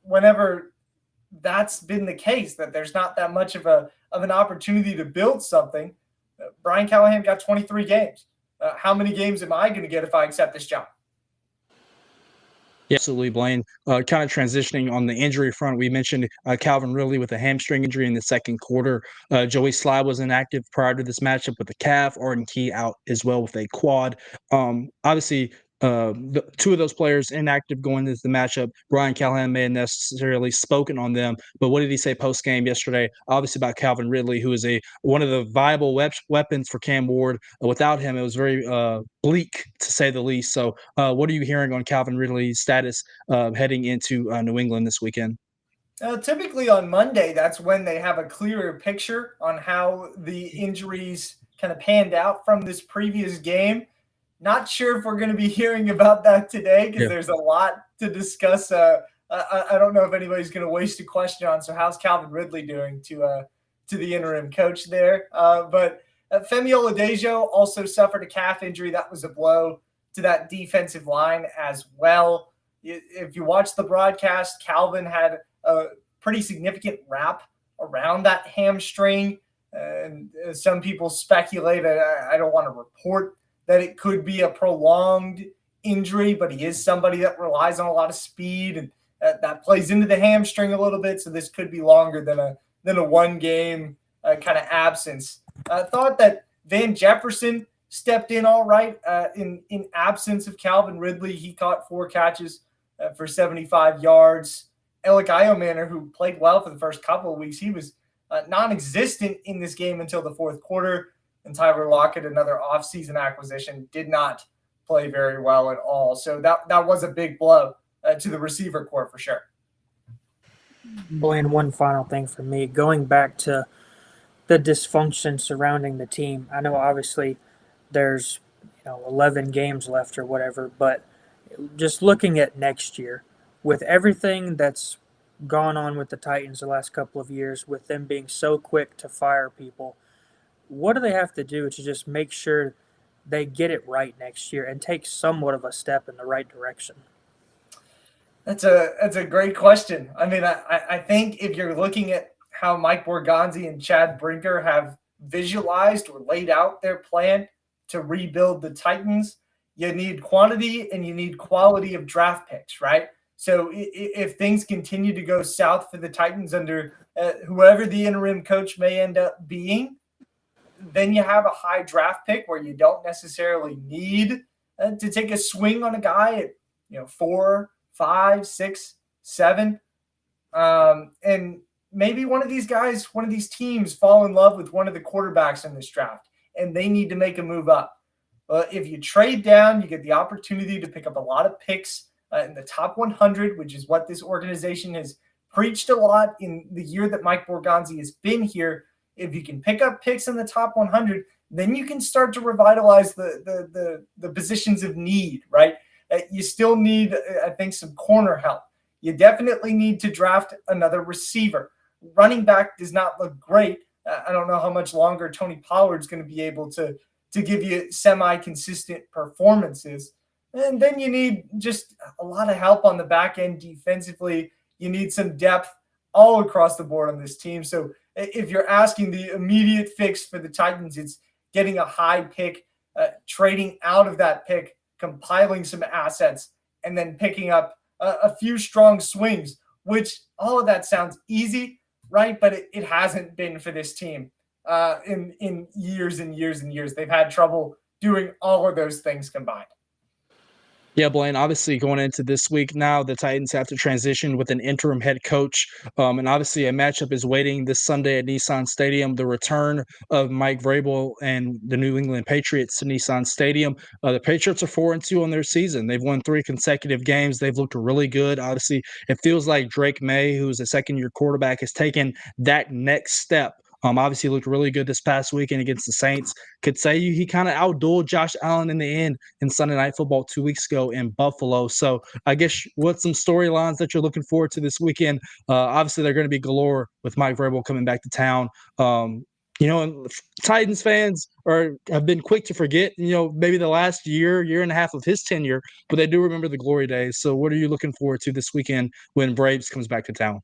whenever that's been the case, that there's not that much of an opportunity to build something. Brian Callahan got 23 games. How many games am I going to get if I accept this job? Yeah, absolutely, Blaine. Kind of transitioning on the injury front, we mentioned Calvin Ridley with a hamstring injury in the second quarter. Joey Sly was inactive prior to this matchup with a calf. Arden Key out as well with a quad. Obviously, the 2 of those players inactive going into the matchup. Brian Callahan may have necessarily spoken on them, but what did he say post game yesterday? Obviously about Calvin Ridley, who is one of the viable weapons for Cam Ward. Without him, it was very bleak to say the least. So, what are you hearing on Calvin Ridley's status heading into New England this weekend? Typically on Monday, that's when they have a clearer picture on how the injuries kind of panned out from this previous game. Not sure if we're going to be hearing about that today, because there's a lot to discuss. I don't know if anybody's going to waste a question on. So how's Calvin Ridley doing to the interim coach there? But Femi Oladejo also suffered a calf injury. That was a blow to that defensive line as well. If you watch the broadcast, Calvin had a pretty significant wrap around that hamstring. And some people speculate, I don't want to report that it could be a prolonged injury, but he is somebody that relies on a lot of speed, and that plays into the hamstring a little bit. So this could be longer than a 1 game kind of absence. I thought that Van Jefferson stepped in all right in absence of Calvin Ridley. He caught 4 catches for 75 yards. Alec Iomanner, who played well for the first couple of weeks, he was non-existent in this game until the fourth quarter. And Tyler Lockett, another offseason acquisition, did not play very well at all. So that was a big blow to the receiver corps for sure. Blaine, one final thing for me, going back to the dysfunction surrounding the team. I know obviously there's 11 games left or whatever, but just looking at next year, with everything that's gone on with the Titans the last couple of years, with them being so quick to fire people, what do they have to do to just make sure they get it right next year and take somewhat of a step in the right direction? That's a great question. I mean, I think if you're looking at how Mike Borgonzi and Chad Brinker have visualized or laid out their plan to rebuild the Titans, you need quantity and you need quality of draft picks, right? So if things continue to go south for the Titans under whoever the interim coach may end up being, then you have a high draft pick where you don't necessarily need to take a swing on a guy at 4, 5, 6, 7. And maybe one of these guys, one of these teams fall in love with one of the quarterbacks in this draft, and they need to make a move up. If you trade down, you get the opportunity to pick up a lot of picks in the top 100, which is what this organization has preached a lot in the year that Mike Borgonzi has been here. If you can pick up picks in the top 100, then you can start to revitalize the positions of need, right? You still need, I think, some corner help. You definitely need to draft another receiver. Running back does not look great. I don't know how much longer Tony Pollard's going to be able to give you semi-consistent performances. And then you need just a lot of help on the back end defensively. You need some depth all across the board on this team. So if you're asking the immediate fix for the Titans, it's getting a high pick, trading out of that pick, compiling some assets, and then picking up a few strong swings, which all of that sounds easy, right? But it hasn't been for this team in years and years and years. They've had trouble doing all of those things combined. Yeah, Blaine, obviously going into this week now, the Titans have to transition with an interim head coach. And obviously a matchup is waiting this Sunday at Nissan Stadium, the return of Mike Vrabel and the New England Patriots to Nissan Stadium. The Patriots are 4-2 on their season. They've won 3 consecutive games. They've looked really good. Obviously, it feels like Drake May, who's a second-year quarterback, has taken that next step. Obviously looked really good this past weekend against the Saints. Could say he kind of outdueled Josh Allen in the end in Sunday Night Football 2 weeks ago in Buffalo. So I guess what's some storylines that you're looking forward to this weekend? Obviously, they're going to be galore with Mike Vrabel coming back to town. And Titans fans have been quick to forget, maybe the last year and a half of his tenure, but they do remember the glory days. So what are you looking forward to this weekend when Braves comes back to town?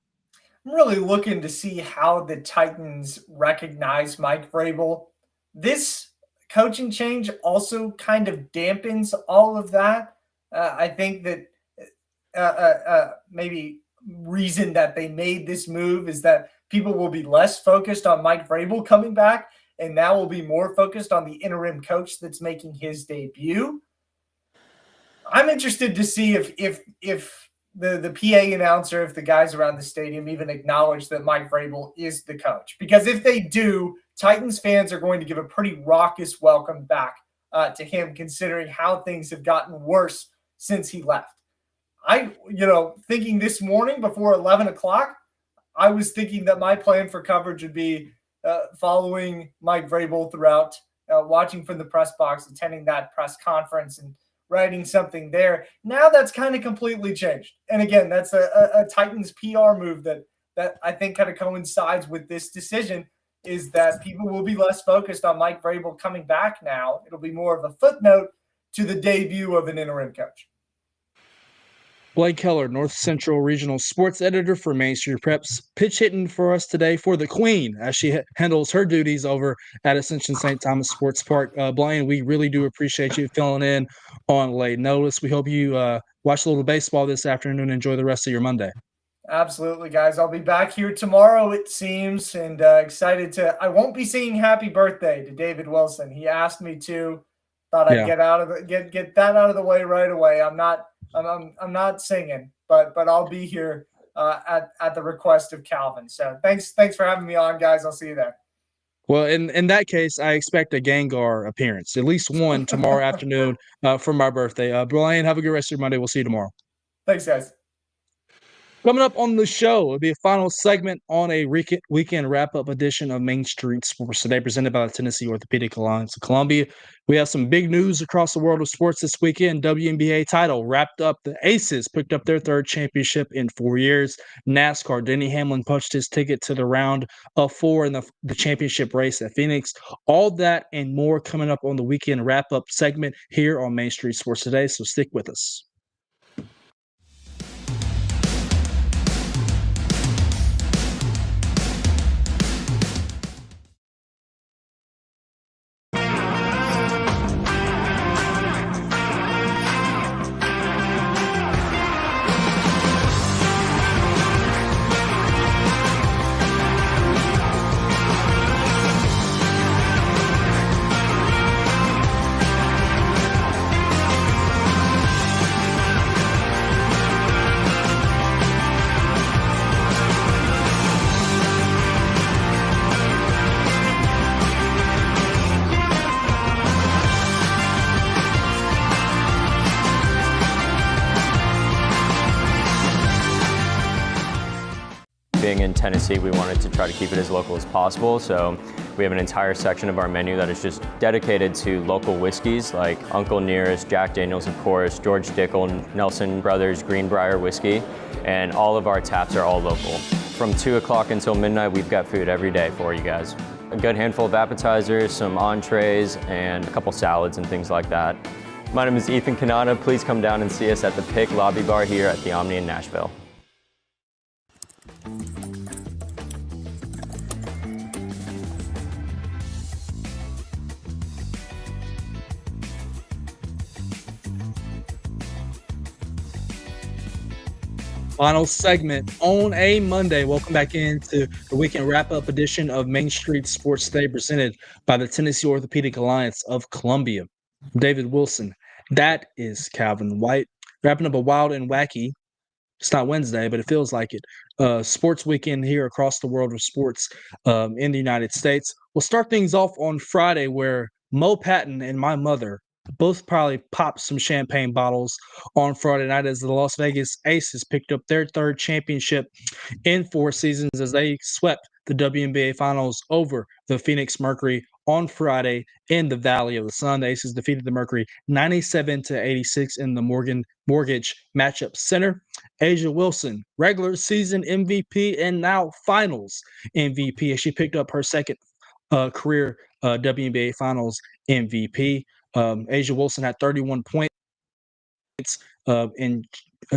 I'm really looking to see how the Titans recognize Mike Vrabel. This coaching change also kind of dampens all of that. I think that maybe reason that they made this move is that people will be less focused on Mike Vrabel coming back, and now will be more focused on the interim coach that's making his debut. I'm interested to see if the PA announcer, if the guys around the stadium even acknowledge that Mike Vrabel is the coach. Because if they do, Titans fans are going to give a pretty raucous welcome back to him, considering how things have gotten worse since he left. Thinking this morning before 11 o'clock, I was thinking that my plan for coverage would be following Mike Vrabel throughout, watching from the press box, attending that press conference, and writing something there. Now that's kind of completely changed. And again, that's a Titans PR move that I think kind of coincides with this decision, is that people will be less focused on Mike Vrabel coming back now. It'll be more of a footnote to the debut of an interim coach. Blaine Keller, North Central Regional Sports Editor for Main Street Preps, pitch hitting for us today for the Queen as she handles her duties over at Ascension St. Thomas Sports Park. Blaine, we really do appreciate you filling in on late notice. We hope you watch a little baseball this afternoon and enjoy the rest of your Monday. Absolutely, guys. I'll be back here tomorrow, it seems, and excited to. I won't be singing "Happy Birthday" to David Wilson. He asked me to. Thought I'd get that out of the way right away. I'm not singing, but I'll be here at the request of Calvin. So thanks for having me on, guys. I'll see you there. Well, in that case, I expect a Gengar appearance, at least one tomorrow afternoon for my birthday. Brian, have a good rest of your Monday. We'll see you tomorrow. Thanks, guys. Coming up on the show, it'll be a final segment on a weekend wrap-up edition of Main Street Sports Today, presented by the Tennessee Orthopedic Alliance of Columbia. We have some big news across the world of sports this weekend. WNBA title wrapped up. The Aces picked up their 3rd championship in 4 years. NASCAR, Denny Hamlin punched his ticket to the round of 4 in the championship race at Phoenix. All that and more coming up on the weekend wrap-up segment here on Main Street Sports Today, so stick with us. Being in Tennessee, we wanted to try to keep it as local as possible, so we have an entire section of our menu that is just dedicated to local whiskeys like Uncle Nearest, Jack Daniels, of course, George Dickel, Nelson Brothers, Greenbrier whiskey, and all of our taps are all local. From 2 o'clock until midnight, we've got food every day for you guys. A good handful of appetizers, some entrees, and a couple salads and things like that. My name is Ethan Kanata. Please come down and see us at the Pick Lobby Bar here at the Omni in Nashville. Final segment on a Monday. Welcome back into the weekend wrap-up edition of Main Street Sports Today, presented by the Tennessee Orthopedic Alliance of Columbia. David Wilson, That is Calvin White. Wrapping up a wild and wacky, it's not Wednesday, but it feels like it, sports weekend here across the world of sports in the United States. We'll start things off on Friday where Mo Patton and my mother both probably popped some champagne bottles on Friday night as the Las Vegas Aces picked up their third championship in 4 seasons as they swept the WNBA Finals over the Phoenix Mercury on Friday in the Valley of the Sun. The Aces defeated the Mercury 97-86 in the Mortgage Matchup Center. Asia Wilson, regular season MVP and now Finals MVP, as she picked up her second career WNBA Finals MVP. Asia Wilson had 31 points. And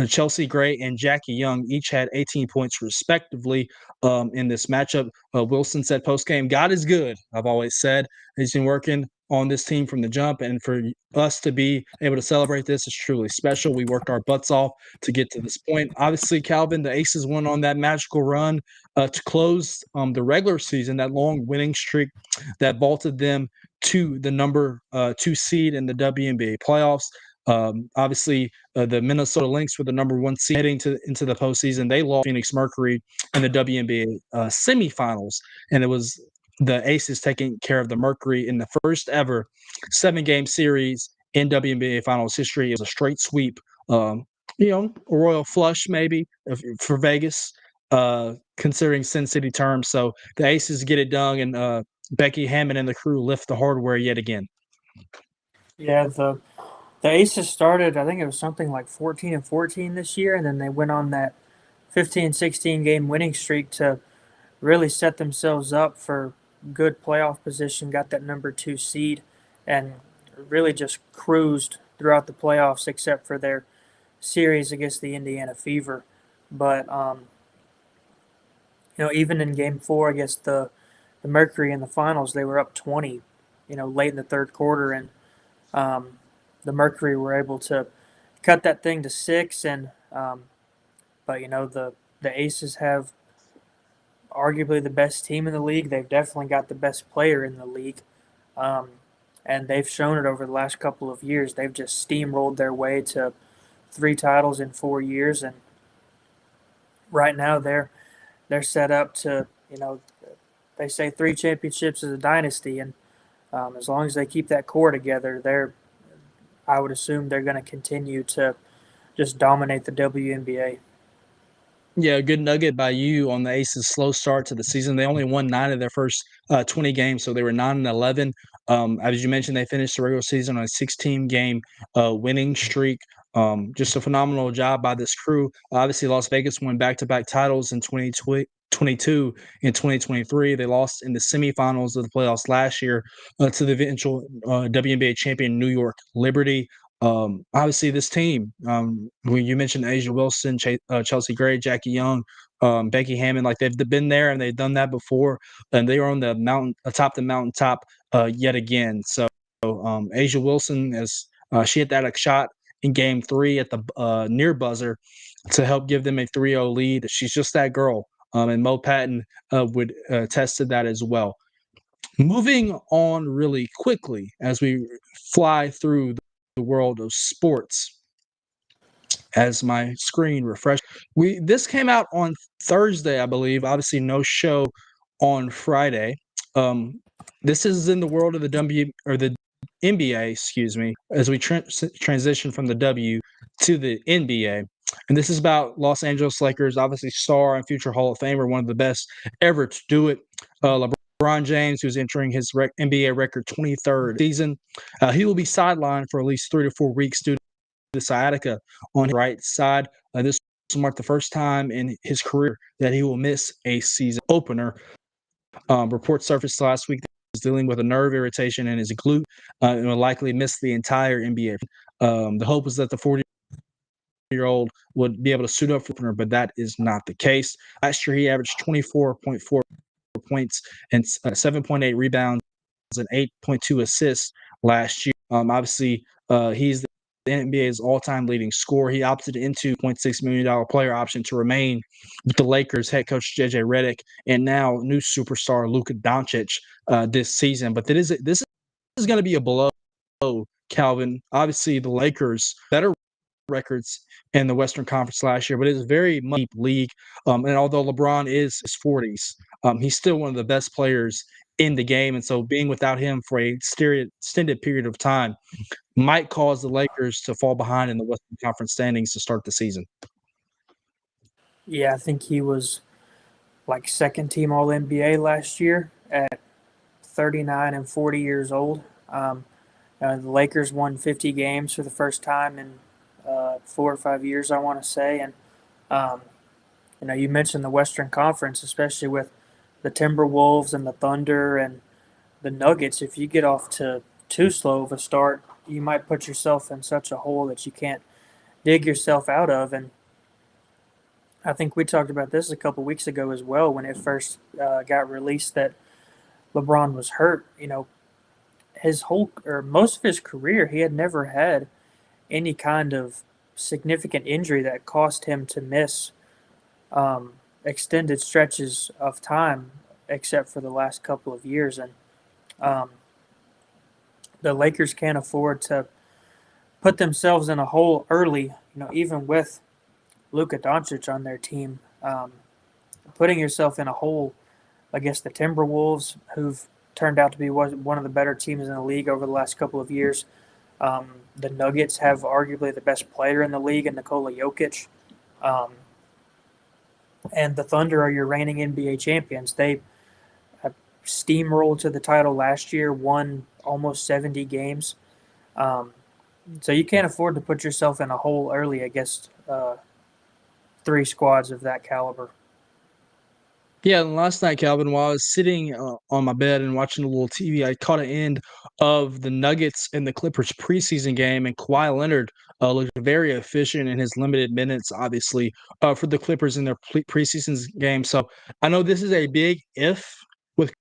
Chelsea Gray and Jackie Young each had 18 points respectively in this matchup. Wilson said post-game, God is good. I've always said he's been working on this team from the jump, and for us to be able to celebrate this is truly special. We worked our butts off to get to this point. Obviously, Calvin, the Aces went on that magical run to close the regular season, that long winning streak that vaulted them to the number 2 seed in the WNBA playoffs. Obviously, the Minnesota Lynx were the number 1 seed heading into the postseason. They lost Phoenix Mercury in the WNBA semifinals, and it was the Aces taking care of the Mercury in the first ever 7-game series in WNBA Finals history. It was a straight sweep, a royal flush maybe for Vegas, considering Sin City terms. So the Aces get it done, and Becky Hammond and the crew lift the hardware yet again. Yeah, the Aces started, I think it was something like 14-14 this year, and then they went on that 15-16 game winning streak to really set themselves up for good playoff position, got that number 2 seed, and really just cruised throughout the playoffs except for their series against the Indiana Fever. But, even in game 4 against the Mercury in the finals, they were up 20, late in the third quarter, and the Mercury were able to cut that thing to 6, and but the Aces have arguably the best team in the league. They've definitely got the best player in the league, and they've shown it over the last couple of years. They've just steamrolled their way to 3 titles in 4 years, and right now they're set up to, they say 3 championships is a dynasty, and as long as they keep that core together, I would assume they're going to continue to just dominate the WNBA. Yeah, a good nugget by you on the Aces' slow start to the season. They only won 9 of their first 20 games, so they were 9-11. As you mentioned, they finished the regular season on a 16-game winning streak. Just a phenomenal job by this crew. Obviously, Las Vegas won back-to-back titles in 2022 and 2023. They lost in the semifinals of the playoffs last year to the eventual WNBA champion New York Liberty. Obviously, this team, when you mentioned Asia Wilson, Chelsea Gray, Jackie Young, Becky Hammond, like they've been there and they've done that before, and they are on the mountain, atop the mountaintop yet again. So Asia Wilson, as she hit that shot in Game 3 at the near buzzer to help give them a 3-0 lead. She's just that girl, and Mo Patton would attest to that as well. Moving on really quickly as we fly through the world of sports, as my screen refreshed. This came out on Thursday, I believe. Obviously, no show on Friday. This is in the world of the NBA, excuse me, as we transition from the W to the NBA. And this is about Los Angeles Lakers, obviously star and future Hall of Famer, one of the best ever to do it. LeBron James, who's entering his NBA record 23rd season, he will be sidelined for at least 3 to 4 weeks due to the sciatica on his right side. This will mark the first time in his career that he will miss a season opener. Reports surfaced last week that he's dealing with a nerve irritation in his glute and will likely miss the entire NBA. The hope was that the 40-year-old would be able to suit up for opener, but that is not the case. Last year, he averaged 24.4 points and 7.8 rebounds and 8.2 assists last year. Obviously, he's the NBA's all-time leading scorer. He opted into $0.6 million player option to remain with the Lakers head coach JJ Redick and now new superstar Luka Doncic this season. But this is going to be a blow Calvin, obviously the Lakers better records in the Western Conference last year, but it's a very much deep league. And although LeBron is his 40s, he's still one of the best players in the game. And so being without him for a extended period of time might cause the Lakers to fall behind in the Western Conference standings to start the season. Yeah, I think he was like second team All NBA last year at 39 and 40 years old. The Lakers won 50 games for the first time in 4 or 5 years, I want to say. And, you mentioned the Western Conference, especially with the Timberwolves and the Thunder and the Nuggets. If you get off to too slow of a start, you might put yourself in such a hole that you can't dig yourself out of. And I think we talked about this a couple weeks ago as well when it first got released that LeBron was hurt. His whole or most of his career, he had never had any kind of significant injury that caused him to miss extended stretches of time, except for the last couple of years. And the Lakers can't afford to put themselves in a hole early, even with Luka Doncic on their team. Putting yourself in a hole against the Timberwolves, who've turned out to be one of the better teams in the league over the last couple of years. The Nuggets have arguably the best player in the league in Nikola Jokic. And the Thunder are your reigning NBA champions. They have steamrolled to the title last year, won almost 70 games. So you can't afford to put yourself in a hole early against 3 squads of that caliber. Yeah, and last night, Calvin, while I was sitting on my bed and watching a little TV, I caught an end of the Nuggets and the Clippers preseason game, and Kawhi Leonard looked very efficient in his limited minutes, obviously, for the Clippers in their preseason game. So I know this is a big if with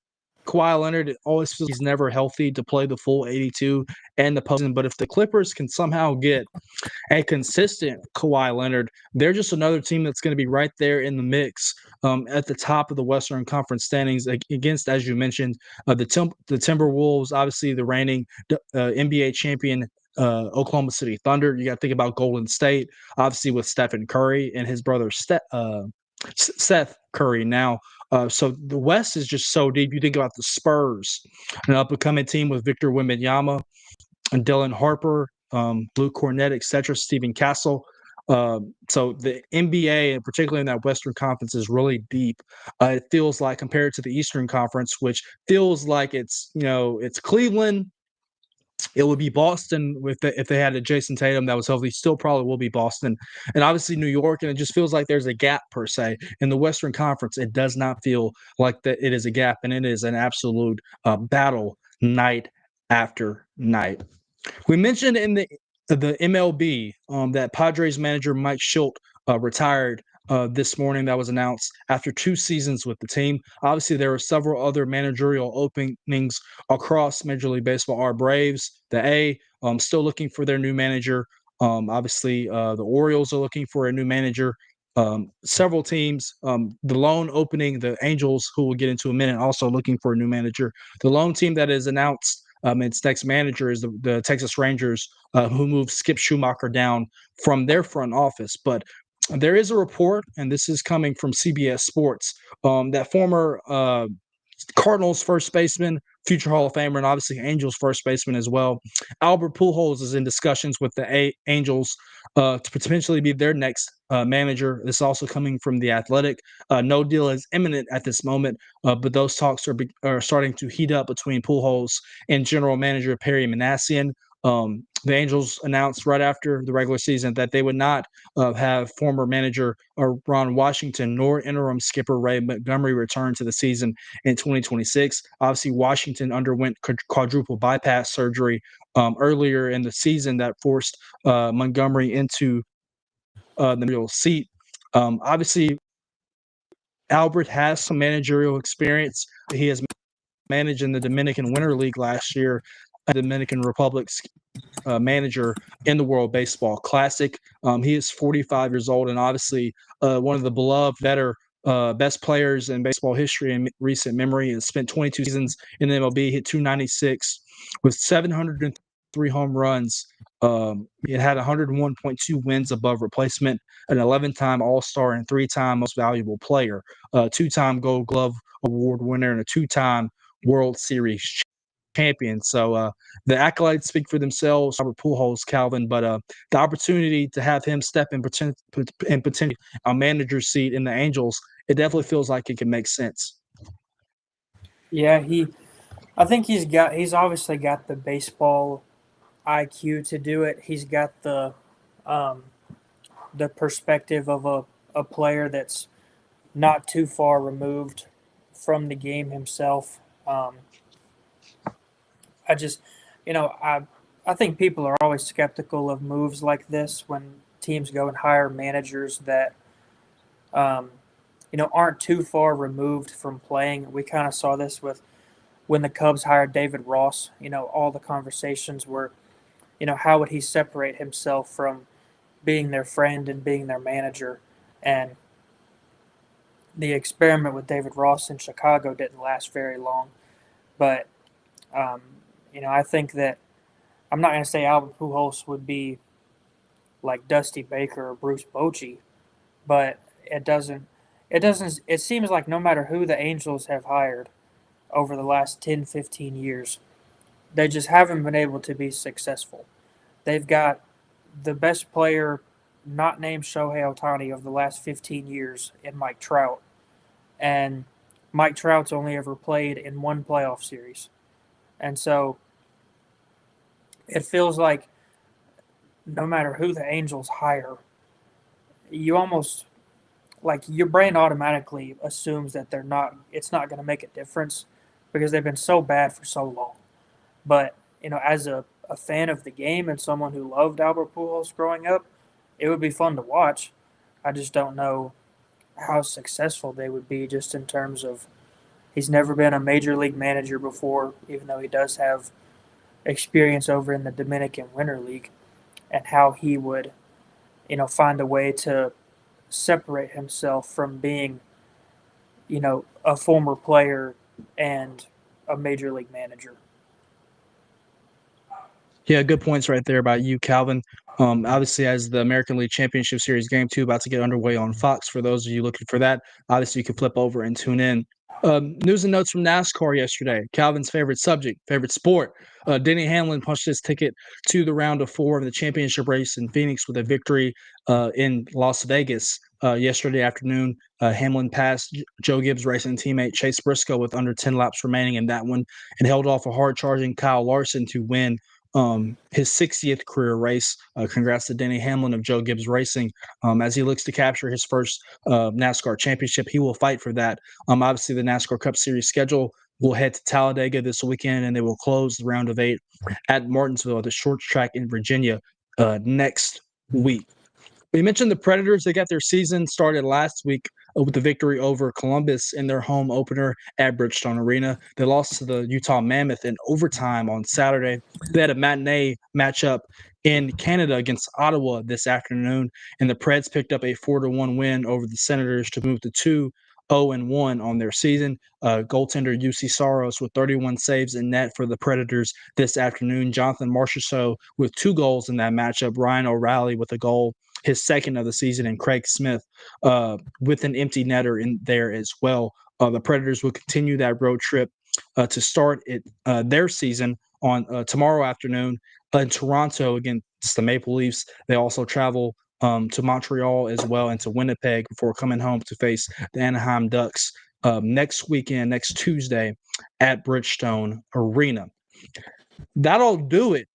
Kawhi Leonard. It always feels he's never healthy to play the full 82 and the postseason. But if the Clippers can somehow get a consistent Kawhi Leonard, they're just another team that's going to be right there in the mix at the top of the Western Conference standings against, as you mentioned, the Timberwolves, obviously the reigning NBA champion Oklahoma City Thunder. You got to think about Golden State, obviously with Stephen Curry and his brother Seth Curry now. So the West is just so deep. You think about the Spurs, an up-and-coming team with Victor Wembanyama and Dylan Harper, Blue Cornet, etc., Stephen Castle. So the NBA, and particularly in that Western Conference, is really deep. It feels like compared to the Eastern Conference, which feels like it's Cleveland. It would be Boston if they had a Jason Tatum that was healthy. Still probably will be Boston, and obviously New York. And it just feels like there's a gap per se in the Western Conference. It does not feel like that it is a gap, and it is an absolute battle night after night. We mentioned in the MLB that Padres manager Mike Shildt retired this morning. That was announced after 2 seasons with the team. Obviously, there were several other managerial openings across Major League Baseball. Our Braves, the A, still looking for their new manager. Obviously, the Orioles are looking for a new manager. Several teams, the lone opening, the Angels, who we'll get into in a minute, also looking for a new manager. The lone team that is announced its next manager is the Texas Rangers, who moved Skip Schumacher down from their front office. But there is a report, and this is coming from CBS Sports, that former Cardinals first baseman, future Hall of Famer, and obviously Angels first baseman as well, Albert Pujols is in discussions with the Angels to potentially be their next manager. This is also coming from The Athletic. No deal is imminent at this moment, but those talks are starting to heat up between Pujols and general manager Perry Manassian. The Angels announced right after the regular season that they would not have former manager Ron Washington nor interim skipper Ray Montgomery return to the season in 2026. Obviously, Washington underwent quadruple bypass surgery earlier in the season that forced Montgomery into the real seat. Obviously, Albert has some managerial experience. He has managed in the Dominican Winter League last year, Dominican Republic's manager in the World Baseball Classic. He is 45 years old and obviously one of the beloved, best players in baseball history in recent memory. He has spent 22 seasons in the MLB, hit 296 with 703 103 home runs. It had 101.2 wins above replacement, an 11-time All-Star and 3-time Most Valuable Player, a 2-time Gold Glove Award winner, and a 2-time World Series champion. So the accolades speak for themselves. Robert Pujols, Calvin, but the opportunity to have him step in potentially a manager's seat in the Angels, it definitely feels like it can make sense. Yeah, I think he's obviously got the baseball IQ to do it. He's got the perspective of a player that's not too far removed from the game himself. I just, I think people are always skeptical of moves like this when teams go and hire managers that, aren't too far removed from playing. We kind of saw this with when the Cubs hired David Ross. All the conversations were, how would he separate himself from being their friend and being their manager? And the experiment with David Ross in Chicago didn't last very long. But, I think that I'm not going to say Albert Pujols would be like Dusty Baker or Bruce Bochy, but it seems like no matter who the Angels have hired over the last 10, 15 years, they just haven't been able to be successful. They've got the best player not named Shohei Ohtani of the last 15 years in Mike Trout. And Mike Trout's only ever played in one playoff series. And so it feels like no matter who the Angels hire, you almost like your brain automatically assumes that it's not going to make a difference because they've been so bad for so long. But, as a fan of the game and someone who loved Albert Pujols growing up, it would be fun to watch. I just don't know how successful they would be just in terms of he's never been a major league manager before, even though he does have experience over in the Dominican Winter League, and how he would, find a way to separate himself from being, a former player and a major league manager. Yeah, good points right there about you, Calvin. Obviously, as the American League Championship Series Game 2 about to get underway on Fox, for those of you looking for that, obviously you can flip over and tune in. News and notes from NASCAR yesterday. Calvin's favorite subject, favorite sport. Denny Hamlin punched his ticket to the round of 4 of the championship race in Phoenix with a victory in Las Vegas yesterday afternoon. Hamlin passed Joe Gibbs' racing teammate Chase Briscoe with under 10 laps remaining in that one and held off a hard-charging Kyle Larson to win his 60th career race. Congrats to Denny Hamlin of Joe Gibbs Racing. As he looks to capture his first NASCAR championship, he will fight for that. Obviously, the NASCAR Cup Series schedule will head to Talladega this weekend, and they will close the round of 8 at Martinsville, the short track in Virginia, next week. We mentioned the Predators. They got their season started last week with the victory over Columbus in their home opener at Bridgestone Arena. They lost to the Utah Mammoth in overtime on Saturday. They had a matinee matchup in Canada against Ottawa this afternoon, and the Preds picked up a 4-1 win over the Senators to move to 2-0-1 on their season. Goaltender UC Saros with 31 saves in net for the Predators this afternoon. Jonathan Marchessault with 2 goals in that matchup. Ryan O'Reilly with a goal, his second of the season, and Craig Smith with an empty netter in there as well. The Predators will continue that road trip to start their season on tomorrow afternoon in Toronto against the Maple Leafs. They also travel to Montreal as well and to Winnipeg before coming home to face the Anaheim Ducks next weekend, next Tuesday at Bridgestone Arena. That'll do it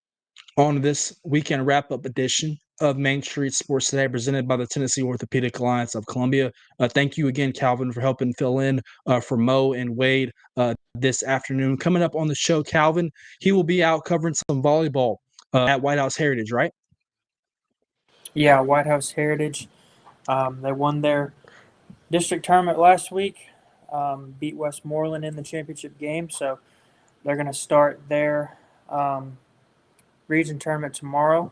on this weekend wrap-up edition of Main Street Sports Today, presented by the Tennessee Orthopedic Alliance of Columbia. Thank you again, Calvin, for helping fill in for Mo and Wade this afternoon. Coming up on the show, Calvin, he will be out covering some volleyball at White House Heritage, right? Yeah, White House Heritage. They won their district tournament last week, beat Westmoreland in the championship game, so they're going to start their region tournament tomorrow.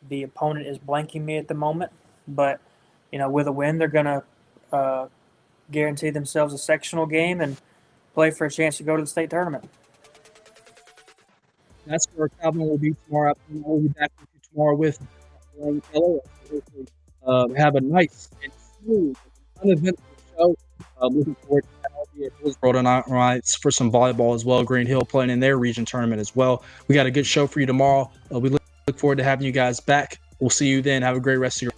The opponent is blanking me at the moment, but with a win, they're going to guarantee themselves a sectional game and play for a chance to go to the state tournament. That's where Calvin will be tomorrow afternoon. We'll be back with you tomorrow with BLAINE KELLAR. Have a nice and smooth, uneventful show. Looking forward to that. I'll be at Hillsboro tonight for some volleyball as well. Green Hill playing in their region tournament as well. We got a good show for you tomorrow. We look forward to having you guys back. We'll see you then. Have a great rest of your